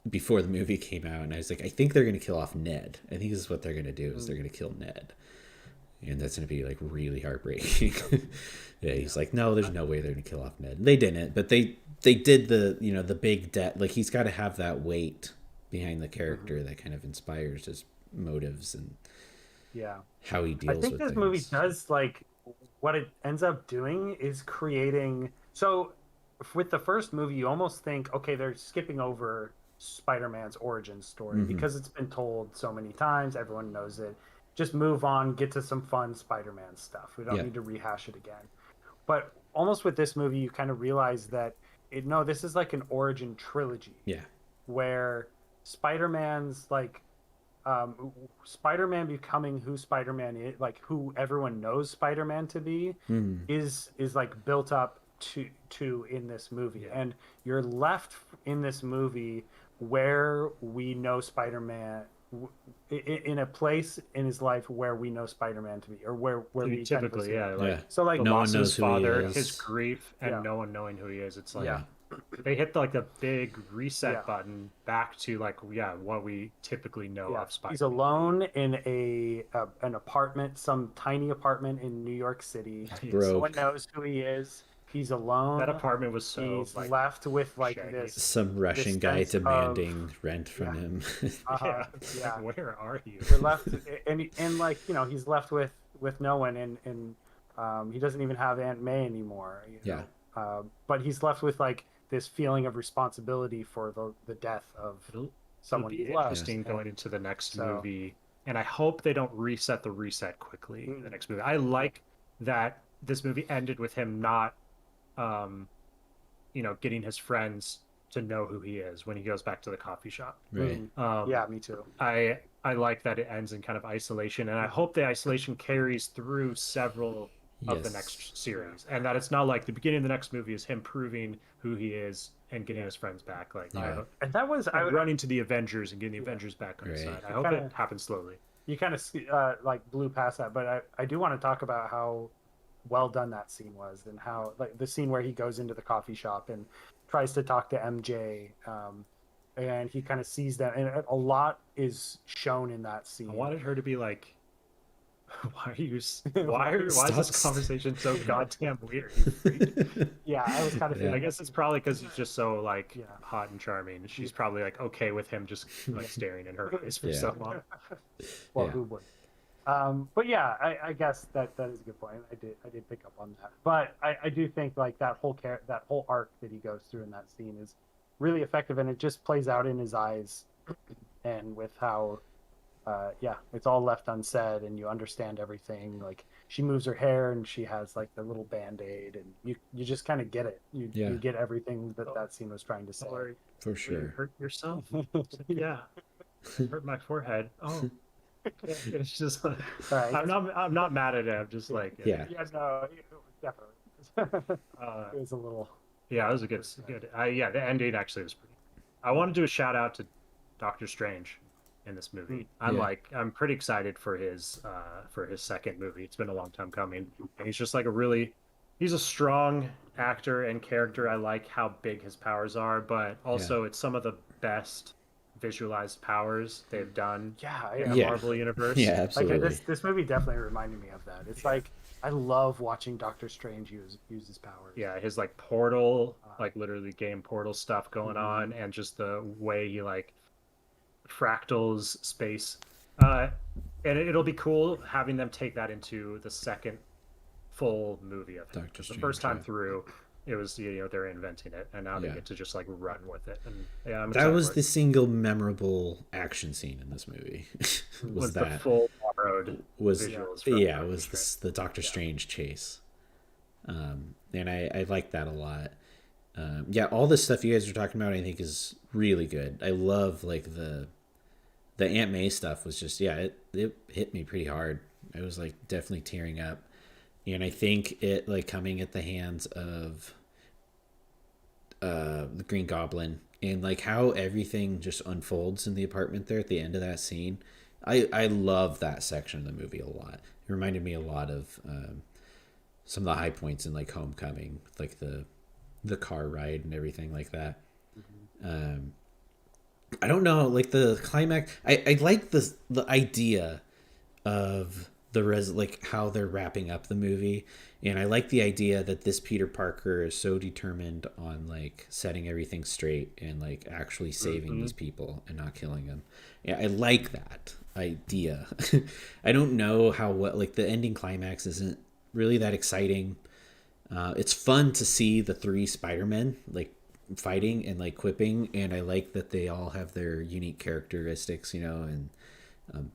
before the movie came out, and I was like, I think they're going to kill off Ned. I think this is what they're going to do is they're going to kill Ned, and that's going to be like really heartbreaking. Yeah, he's like, no, there's no way they're going to kill off Ned. They didn't, but they did the big debt. Like he's got to have that weight behind the character that kind of inspires his motives and how he deals I think with this things. movie does like what it ends up doing is creating. So with the first movie, you almost think, okay, they're skipping over Spider-Man's origin story because it's been told so many times. Everyone knows it. Just move on, get to some fun Spider-Man stuff. We don't need to rehash it again. But almost with this movie, you kind of realize that this is like an origin trilogy. Yeah. Where Spider-Man's like Spider-Man becoming who Spider-Man is, like who everyone knows Spider-Man to be, is like built up to in this movie, and you're left in this movie where we know Spider-Man in a place in his life where we know Spider-Man to be, or where we typically, So like the No one loss of knows his who he father, is. his grief, and Yeah. no one knowing who he is. It's like Yeah. they hit like the big reset Yeah. button back to like what we typically know of Spider-Man. He's alone in an apartment, some tiny apartment in New York City. Broke. No one knows who he is. He's alone. That apartment was so He's like left with like shaggy. this. Some Russian guy sense of- demanding rent from Yeah. him. Uh-huh, It's yeah. like, where are you? We're left, and like he's left with no one, and he doesn't even have Aunt May anymore. Yeah. But he's left with like this feeling of responsibility for the death of It'll someone be he loves. interesting going into the next So- movie, and I hope they don't reset the reset quickly in the next movie. I like that this movie ended with him not, getting his friends to know who he is when he goes back to the coffee shop. Right. Yeah, me too. I like that it ends in kind of isolation, and I hope the isolation carries through several of the Yes. next series, and that it's not like the beginning of the next movie is him proving who he is and getting his friends back. Like, Yeah. And that was running to the Avengers and getting the Avengers back on his Right. side. I hope it happens slowly. you kind of like blew past that, but I do want to talk about how well done that scene was, and how like the scene where he goes into the coffee shop and tries to talk to MJ, and he kind of sees that, and a lot is shown in that scene. I wanted her to be like, why is this conversation so goddamn weird? You freak?" Yeah, I was kind of feeling. I guess it's probably because he's just so like Yeah. hot and charming. She's probably like okay with him just like staring in her eyes for Yeah. so long. Well, Yeah. who would? But yeah, I guess that is a good point. I did pick up on that, but I do think like that whole arc that he goes through in that scene is really effective, and it just plays out in his eyes, and with how, it's all left unsaid, and you understand everything. Like she moves her hair, and she has like the little Band-Aid, and you just kind of get it. You get everything that scene was trying to say. Sorry, For you sure. hurt yourself. It's like, yeah, hurt my forehead. Oh, yeah. It's just like, Right. I'm not mad at it. I'm just like Yeah. Yeah, no, definitely. It was a little. Yeah, it was a good. The ending actually was pretty. I want to do a shout out to Doctor Strange in this movie. I'm pretty excited for his second movie. It's been a long time coming, and he's just like he's a strong actor and character. I like how big his powers are, but also it's some of the best visualized powers they've done in the Marvel universe. Yeah, absolutely. Like this movie definitely reminded me of that. It's like I love watching Doctor Strange use his powers. Yeah, his like portal, like literally game portal stuff going on, and just the way he like fractals space. And it'll be cool having them take that into the second full movie of him. Doctor The Strange, first time yeah. through, it was they're inventing it, and now they get to just like run with it. And I'm That excited was for the it. single memorable action scene in this movie. was the full borrowed visuals from it Doctor was Strange. the Doctor Strange chase, and I like that a lot. All the stuff you guys are talking about I think is really good. I love like the Aunt May stuff was just it hit me pretty hard. I was like definitely tearing up, and I think it like coming at the hands of the Green Goblin, and like how everything just unfolds in the apartment there at the end of that scene. I love that section of the movie a lot. It reminded me a lot of some of the high points in like Homecoming, like the car ride and everything like that. I don't know, like the climax. I like the idea of like how they're wrapping up the movie, and I like the idea that this Peter Parker is so determined on like setting everything straight and like actually saving these people and not killing them. Yeah, I like that idea. I don't know like the ending climax isn't really that exciting. It's fun to see the three Spider-Men like fighting and like quipping, and I like that they all have their unique characteristics, and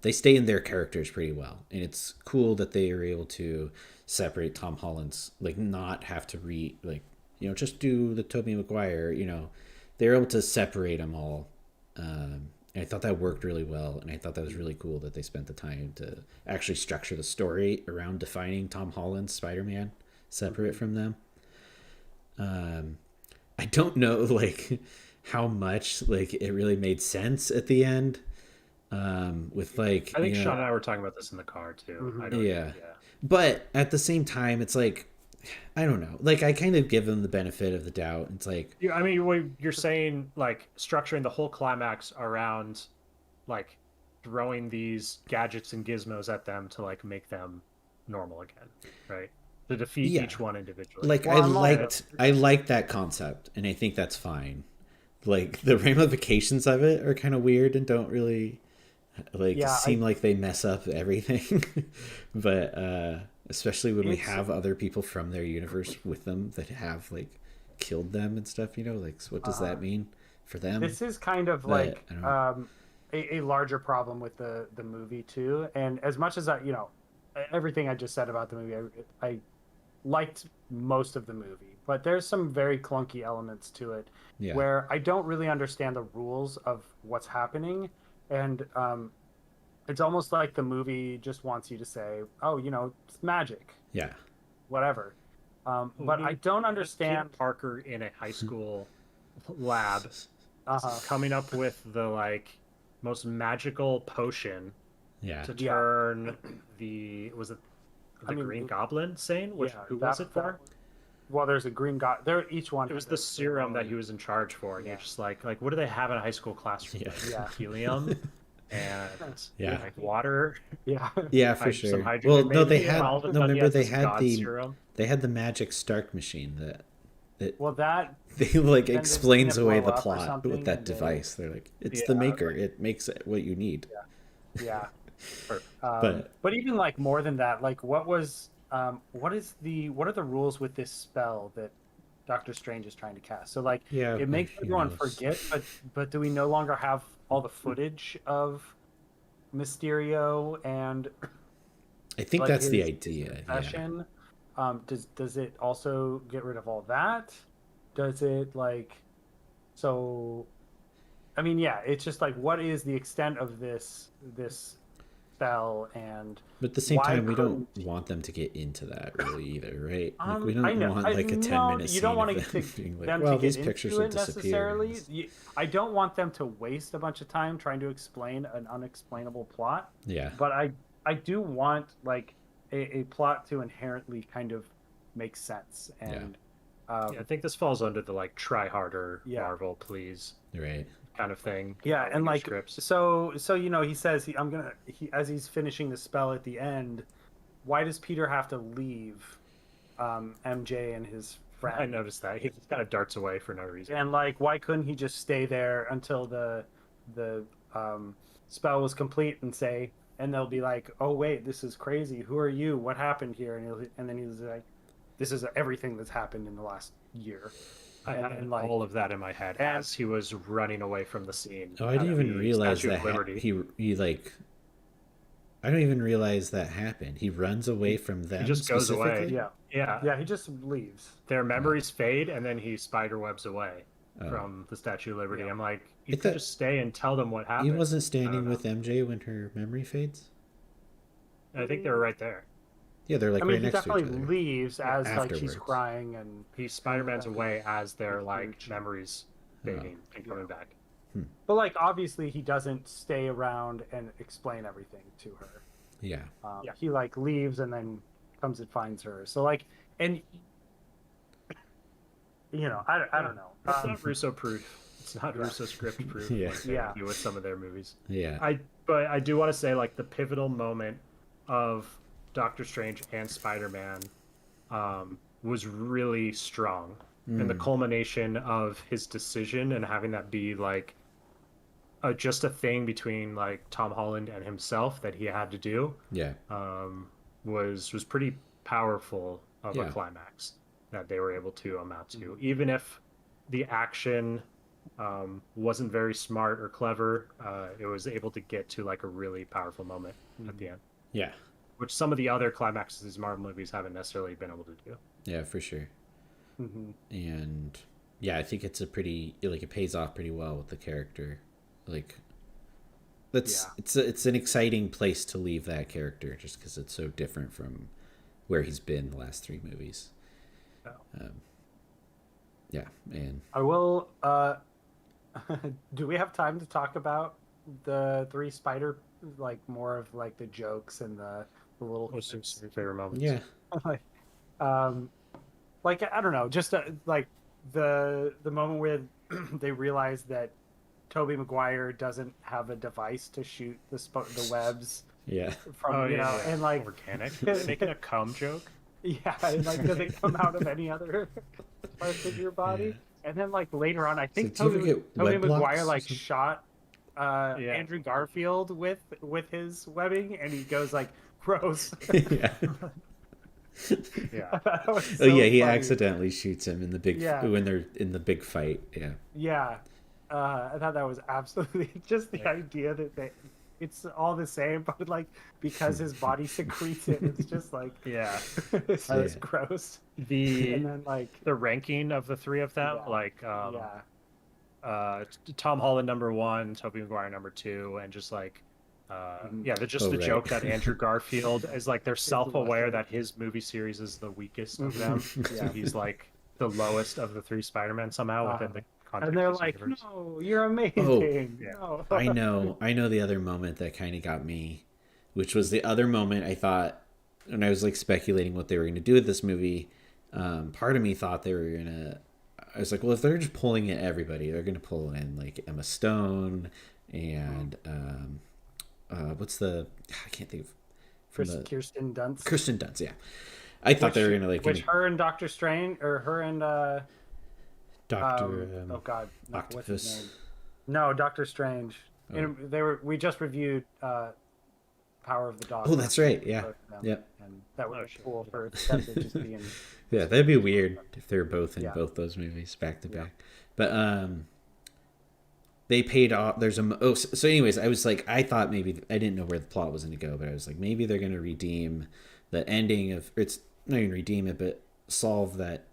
they stay in their characters pretty well, and it's cool that they are able to separate Tom Holland's, like not have to just do the Tobey Maguire, they're able to separate them all. And I thought that worked really well, and I thought that was really cool that they spent the time to actually structure the story around defining Tom Holland's Spider-Man separate from them. I don't know like how much like it really made sense at the end. With like I think Sean and I were talking about this in the car too. But at the same time, it's like I don't know. Like I kind of give them the benefit of the doubt. It's like I mean, you're saying like structuring the whole climax around like throwing these gadgets and gizmos at them to like make them normal again, right? to defeat Yeah. each one individually. Like Well, I liked that concept, and I think that's fine. Like the ramifications of it are kind of weird and don't really like Yeah, seem like they mess up everything. But especially when we it's have other people from their universe with them that have like killed them and stuff, like so what does that mean for them? this is kind of But like I don't a larger problem with the movie too. And as much as everything I just said about the movie, I liked most of the movie, but there's some very clunky elements to it yeah. where I don't really understand the rules of what's happening, and it's almost like the movie just wants you to say, "Oh, it's magic, Yeah. whatever." But I don't understand. Kid Parker in a high school lab Uh, coming up with the like most magical potion Yeah. to Yeah. turn the I mean, Green Goblin sane? Who was it for? Well, there's a green god. There, each one. It was has the their serum that own- he was in charge for, and Yeah. you're just like what do they have in a high school classroom? Yeah. Yeah. Helium and Yeah. like water. Yeah. Yeah, for Some sure. hydrogen Well, no, they maybe, and had all of a no. sudden he Remember, has they this had god the serum. magic Stark machine that Well, that they like then explains didn't it away blow the up or plot something, with that and they- device. They're like, it's Yeah, the maker. It makes it what you need. yeah. But But even like more than that, like what are the rules with this spell that Doctor Strange is trying to cast? So like yeah, it makes who everyone knows? forget, but do we no longer have all the footage of Mysterio and I think like that's the his idea. Yeah. confession? Does it also get rid of all that? Does it like so? I mean, yeah, it's just like what is the extent of this spell, and But at the same why time, we don't couldn't- want them to get into that really either, right? Like we don't I know. want like a 10-minute You scene don't want of to them being like, them well, to these get pictures into have it disappeared. necessarily. I don't want them to waste a bunch of time trying to explain an unexplainable plot. Yeah. But I do want like a plot to inherently kind of make sense. And Yeah, I think this falls under the like try harder, Yeah. Marvel, please Right. kind of thing. yeah, and your like scripts. so he says as he's finishing the spell at the end. Why does Peter have to leave MJ and his friend? I noticed that he just kind of darts away for no reason. And like, why couldn't he just stay there until the spell was complete and say, and they'll be like, "Oh wait, this is crazy. Who are you? What happened here?" And then he's like, "This is everything that's happened in the last year." I had and, like- all of that in my head and- as he was running away from the scene. Oh, I didn't at even the realize Statue that of Liberty. he like. I don't even realize that happened. He runs away from them. He just goes away. specifically? Yeah, Yeah, yeah. He just leaves. their memories fade, and then he spiderwebs away Oh. from the Statue of Liberty. Yeah. I'm like, I you could thought- just stay and tell them what He happened. wasn't I standing don't know. with MJ when her memory fades. I think they were right there. Yeah, they're like I mean, right he next to each definitely other. leaves as like he's Afterwards. crying, and He Spider-Man's away as their like Huge. memories fading and coming back. but like obviously he doesn't stay around and explain everything to her. Yeah. Yeah. He like leaves and then comes and finds her. So like, and I don't know. It's not Russo proof. It's not Russo script proof. Yeah. Like they Yeah. do with some of their movies. Yeah. But I do want to say like the pivotal moment of Doctor Strange and Spider-Man was really strong, and the culmination of his decision and having that be like just a thing between like Tom Holland and himself that he had to do Yeah. was pretty powerful of Yeah. a climax that they were able to amount to, even if the action wasn't very smart or clever. It was able to get to like a really powerful moment at the end, Yeah. which some of the other climaxes of these Marvel movies haven't necessarily been able to do. Yeah, for sure. Mm-hmm. And yeah, I think it's a pretty like it pays off pretty well with the character. Like that's it's an exciting place to leave that character just because it's so different from where he's been the last three movies. Oh. Yeah, and I will. Do we have time to talk about the three spider, like more of like the jokes and the little? What's some of your favorite moments? yeah, Like I don't know, just like the moment where they realize that Tobey Maguire doesn't have a device to shoot the webs yeah, from, and like organic, making a cum joke. Yeah, and like doesn't come out of any other parts of your body. And then like later on, I So think do you ever get Tobey web blocks Maguire or like something? shot Yeah. Andrew Garfield with his webbing, and he goes like gross. Yeah. Yeah. I thought that was Oh so yeah, he funny. accidentally shoots him in the big Yeah, when they're in the big fight. Yeah. yeah. I thought that was absolutely just the Yeah. idea that it's all the same, but like because his body secretes it, it's just like Yeah. it's Uh, just gross. And the then like the ranking of the three of them, yeah, like yeah. Tom Holland number one, Tobey Maguire number two, and just like Mhm. yeah, they're just Oh the right. joke that Andrew Garfield is like they're Is the self-aware lesser. that his movie series is the weakest of them. Mhm. So Yeah. he's like the lowest of the three Spider-Men somehow Uh, within the and context they're of this like, universe. no, you're Oh, amazing. Yeah. No. I know the other moment that kind of got me, which was the other moment I thought when I was like speculating what they were going to do with this movie. Part of me thought they were gonna. I was like, well, if they're just pulling in everybody, they're gonna pull in like Emma Stone and what's the I can't think of from the Kirsten Dunst. Kirsten Dunst. Yeah, I thought they were gonna like Which her and Doctor Strange, or her and Doctor oh God, no, what's his name? Octopus. No, Doctor Strange. Oh. And we just reviewed Power of the Dog. Oh, that's right. Yeah, both of them, yep. and that would Oh, be shit. cool for them to just be in. Yeah, that'd be weird if they were both in Yeah. both those movies back to Yeah. back. But they paid off. There's a so anyways, I was like, I thought maybe I didn't know where the plot was going to go, but I was like, maybe they're going to redeem the ending of it's not even redeem it, but solve that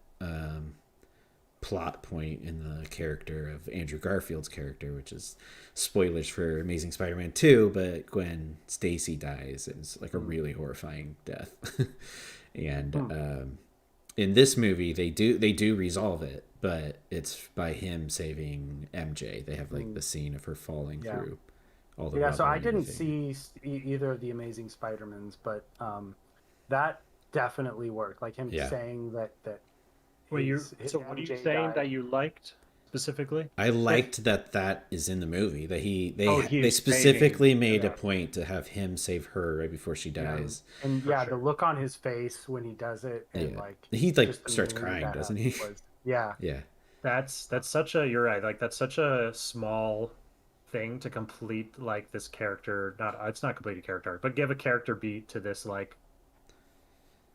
plot point in the character of Andrew Garfield's character, which is spoilers for Amazing Spider-Man 2, but Gwen Stacy dies. It's like a really horrifying death. And in this movie they do resolve it, but it's by him saving MJ. They have like the scene of her falling Yeah. through all the Yeah, so rubble I and didn't everything. see either of the Amazing Spider-Mans, but that definitely worked. Like him Yeah. saying that Well, his so what are you MJ saying died. that you liked specifically? I liked that is in the movie that they He's specifically saving- made a yeah. point to have him save her right before she dies. And For yeah, sure. the look on his face when he does it, and Yeah. like He like just the starts meaning crying, that doesn't had he? was- yeah, Yeah. That's such a you're right. Like that's such a small thing to complete like this character. Not it's not complete a character arc, but give a character beat to this like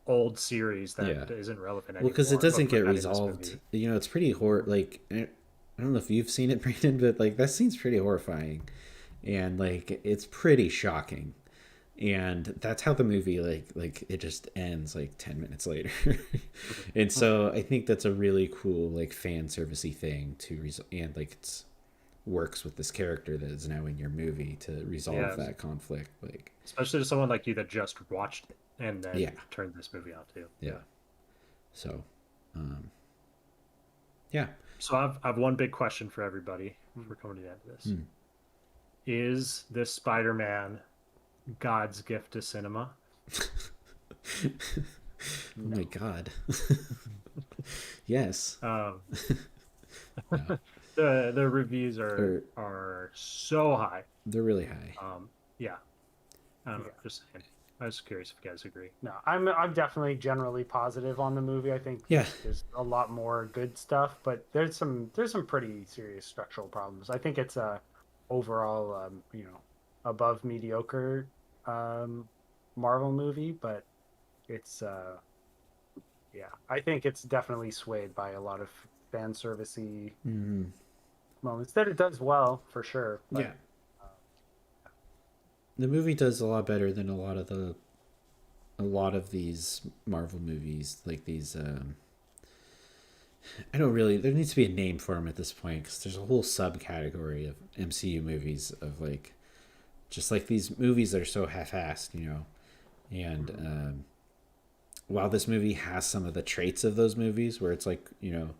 old series that Yeah. isn't relevant Well, anymore. because it doesn't but get put that in this resolved. movie. You know, it's pretty like I don't know if you've seen it, Brandon, but like that scene's pretty horrifying, and like it's pretty shocking, and that's how the movie like it just ends like 10 minutes later, and so I think that's a really cool like fan servicey thing to and like it's works with this character that is now in your movie to resolve Yeah. that conflict. Like Especially to someone like you that just watched it and then Yeah. turned this movie on too. yeah, so yeah. So I've one big question for everybody for coming to the end of this. Is this Spider-Man God's gift to cinema? Oh my god. Yes. The reviews are so high. They're really high. Yeah. I don't know, just saying. I was curious if you guys agree. no, I'm definitely generally positive on the movie. I think Yeah. there's a lot more good stuff, but there's some pretty serious structural problems. I think it's a overall above mediocre Marvel movie, but it's yeah, I think it's definitely swayed by a lot of fan servicey moments that it does well for sure. But, Yeah. The movie does a lot better than a lot of these Marvel movies, like these I don't really there needs to be a name for them at this point, because there's a whole subcategory of MCU movies of like just like these movies that are so half-assed, you know. And while this movie has some of the traits of those movies where it's like, you know,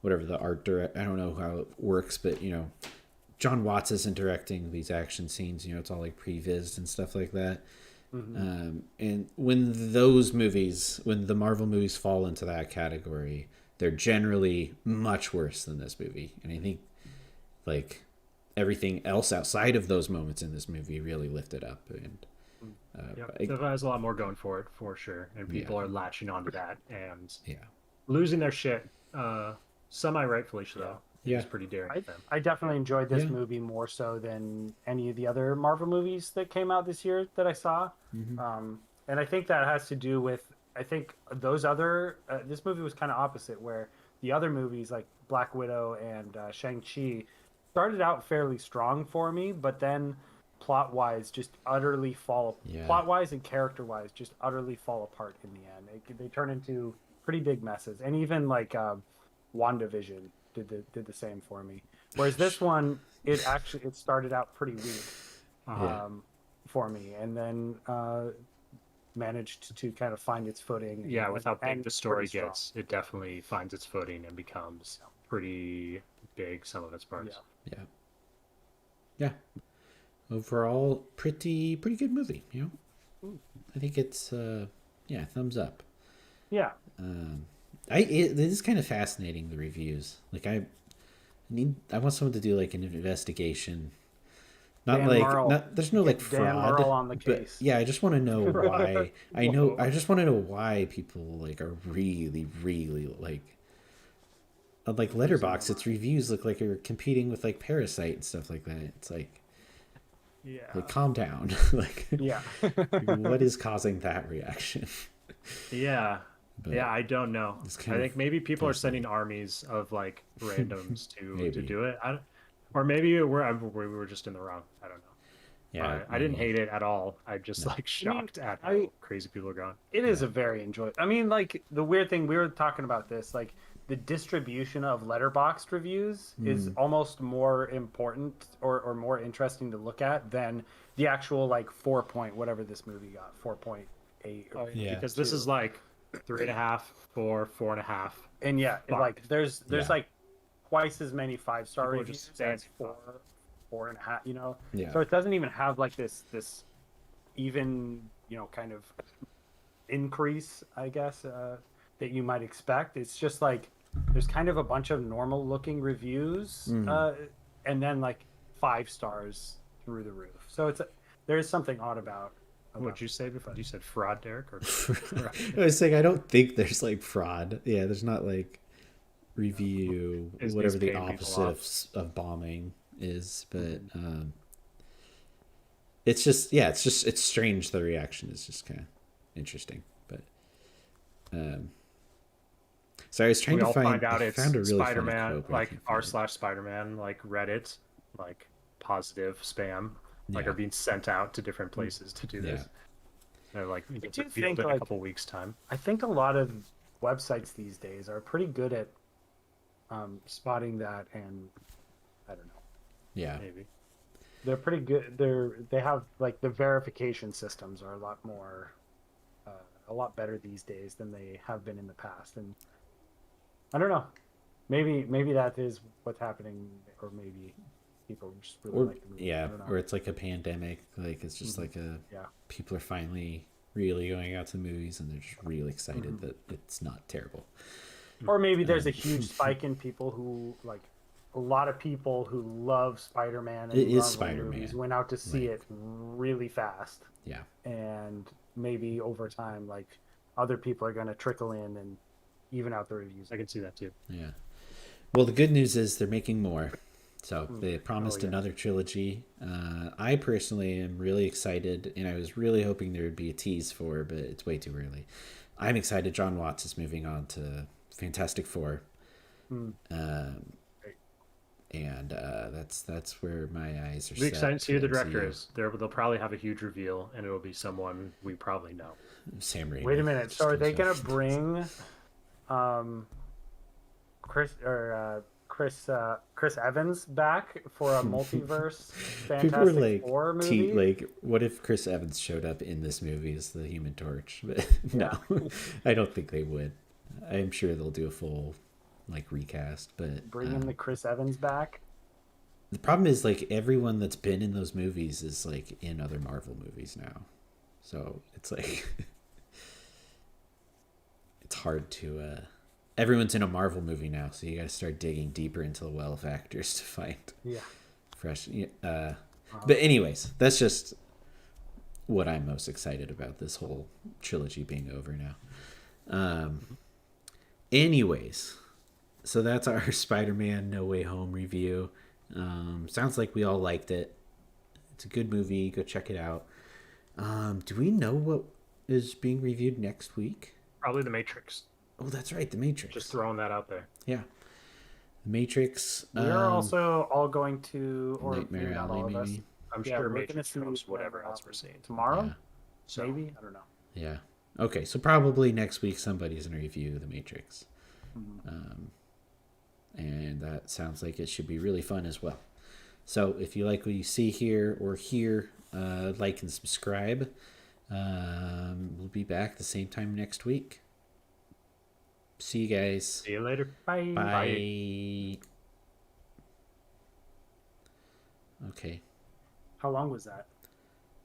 whatever the art direct, I don't know how it works, but you know, John Watts isn't directing these action scenes, you know, it's all like prevised and stuff like that. And when the Marvel movies fall into that category, they're generally much worse than this movie. And I think like everything else outside of those moments in this movie really lifted up. And Yep. It has a lot more going for it, for sure, and people are latching onto that and losing their shit, semi-rightfully so. Yeah. It's pretty daring of them. I definitely enjoyed this movie more so than any of the other Marvel movies that came out this year that I saw. And I think that has to do with, I think those other, this movie was kind of opposite, where the other movies like Black Widow and Shang-Chi started out fairly strong for me, but then plot-wise just utterly plot-wise and character-wise just utterly fall apart in the end. They turn into pretty big messes. And even like WandaVision did the same for me. Whereas this one, it started out pretty weak for me, and then managed to kind of find its footing. Yeah, with how big the story gets, it definitely finds its footing and becomes pretty big, some of its parts. Yeah. Overall, pretty good movie, you know? I think it's, thumbs up. Yeah. It is kind of fascinating, the reviews. Like, I want someone to do like an investigation. There's no like fraud on the case. But I just want to know why. I just want to know why people like are really like Letterboxd. Its reviews look like you're competing with like Parasite and stuff like that. It's like, calm down. Like, what is causing that reaction? But I don't know. I think maybe people are sending armies of like randoms to do it. Or maybe we were just in the wrong. I don't know. Yeah, I didn't hate it at all. I'm just like shocked at how crazy people are going. It is a very enjoyable. I mean, like the weird thing, we were talking about this, like the distribution of Letterboxd reviews is almost more important or more interesting to look at than the actual like 4 point whatever this movie got, 4.8. Because this is like 3.5, 4, 4.5. And like there's like twice as many 5-star reviews as 4.5, you know. So it doesn't even have like this even, you know, kind of increase, I guess, that you might expect. It's just like there's kind of a bunch of normal looking reviews and then like 5 stars through the roof. So there is something odd about what'd you say before? You said fraud, Derek? Or I was saying I don't think there's like fraud. Yeah, there's not like review whatever the opposite of bombing is, but it's just it's strange. The reaction is just kind of interesting, but so I was trying to find out it's found a really Spider-Man, like r/Spider-Man, like Reddit, like positive spam, like are being sent out to different places to do this. They're like revealed in a couple weeks time. I think a lot of websites these days are pretty good at spotting that, and I don't know. Yeah, maybe they're pretty good. They have like the verification systems are a lot better these days than they have been in the past, and I don't know. Maybe that is what's happening, or maybe people just really like the movie. Yeah, or it's like a pandemic. Like it's just like people are finally really going out to movies, and they're just really excited that it's not terrible. Or maybe there's a huge spike in people who like a lot of people who love Spider-Man and it is Spider-Man movies went out to see it really fast. Yeah. And maybe over time, like other people are going to trickle in and even out the reviews. I can see that too. Yeah. Well, the good news is they're making more. So they promised another trilogy. I personally am really excited, and I was really hoping there would be a tease for, but it's way too early. I'm excited. John Watts is moving on to Fantastic Four. And that's where my eyes are set. Be excited to see who the director is. They'll probably have a huge reveal, and it'll be someone we probably know. Sam Raimi. Wait a minute. So are they gonna bring Chris Evans back for a multiverse Fantastic Four movie? Like, what if Chris Evans showed up in this movie as the Human Torch? But no, I don't think they would. I'm sure they'll do a full like recast, but bringing the Chris Evans back. The problem is like everyone that's been in those movies is like in other Marvel movies now, so it's like it's hard to. Everyone's in a Marvel movie now, so you got to start digging deeper into the well of actors to find fresh. But anyways, that's just what I'm most excited about, this whole trilogy being over now. Anyways, so that's our Spider-Man No Way Home review. Sounds like we all liked it. It's a good movie. Go check it out. Do we know what is being reviewed next week? Probably The Matrix. Oh, that's right, The Matrix. Just throwing that out there. Yeah, The Matrix. We are also all going to, or Nightmare maybe not Alley, all of us. maybe. I'm Yeah, sure we're gonna Matrix see trumps whatever else we're seeing. Tomorrow? Yeah. So, Maybe? I don't know. Yeah. Okay, so probably next week somebody's gonna review The Matrix, and that sounds like it should be really fun as well. So if you like what you see here or hear, like and subscribe. We'll be back the same time next week. See you guys. See you later. Bye. Bye. Okay. How long was that?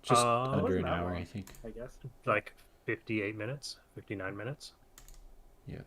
Just It under wasn't an that hour, long. I think. I guess. Like 58 minutes, 59 minutes.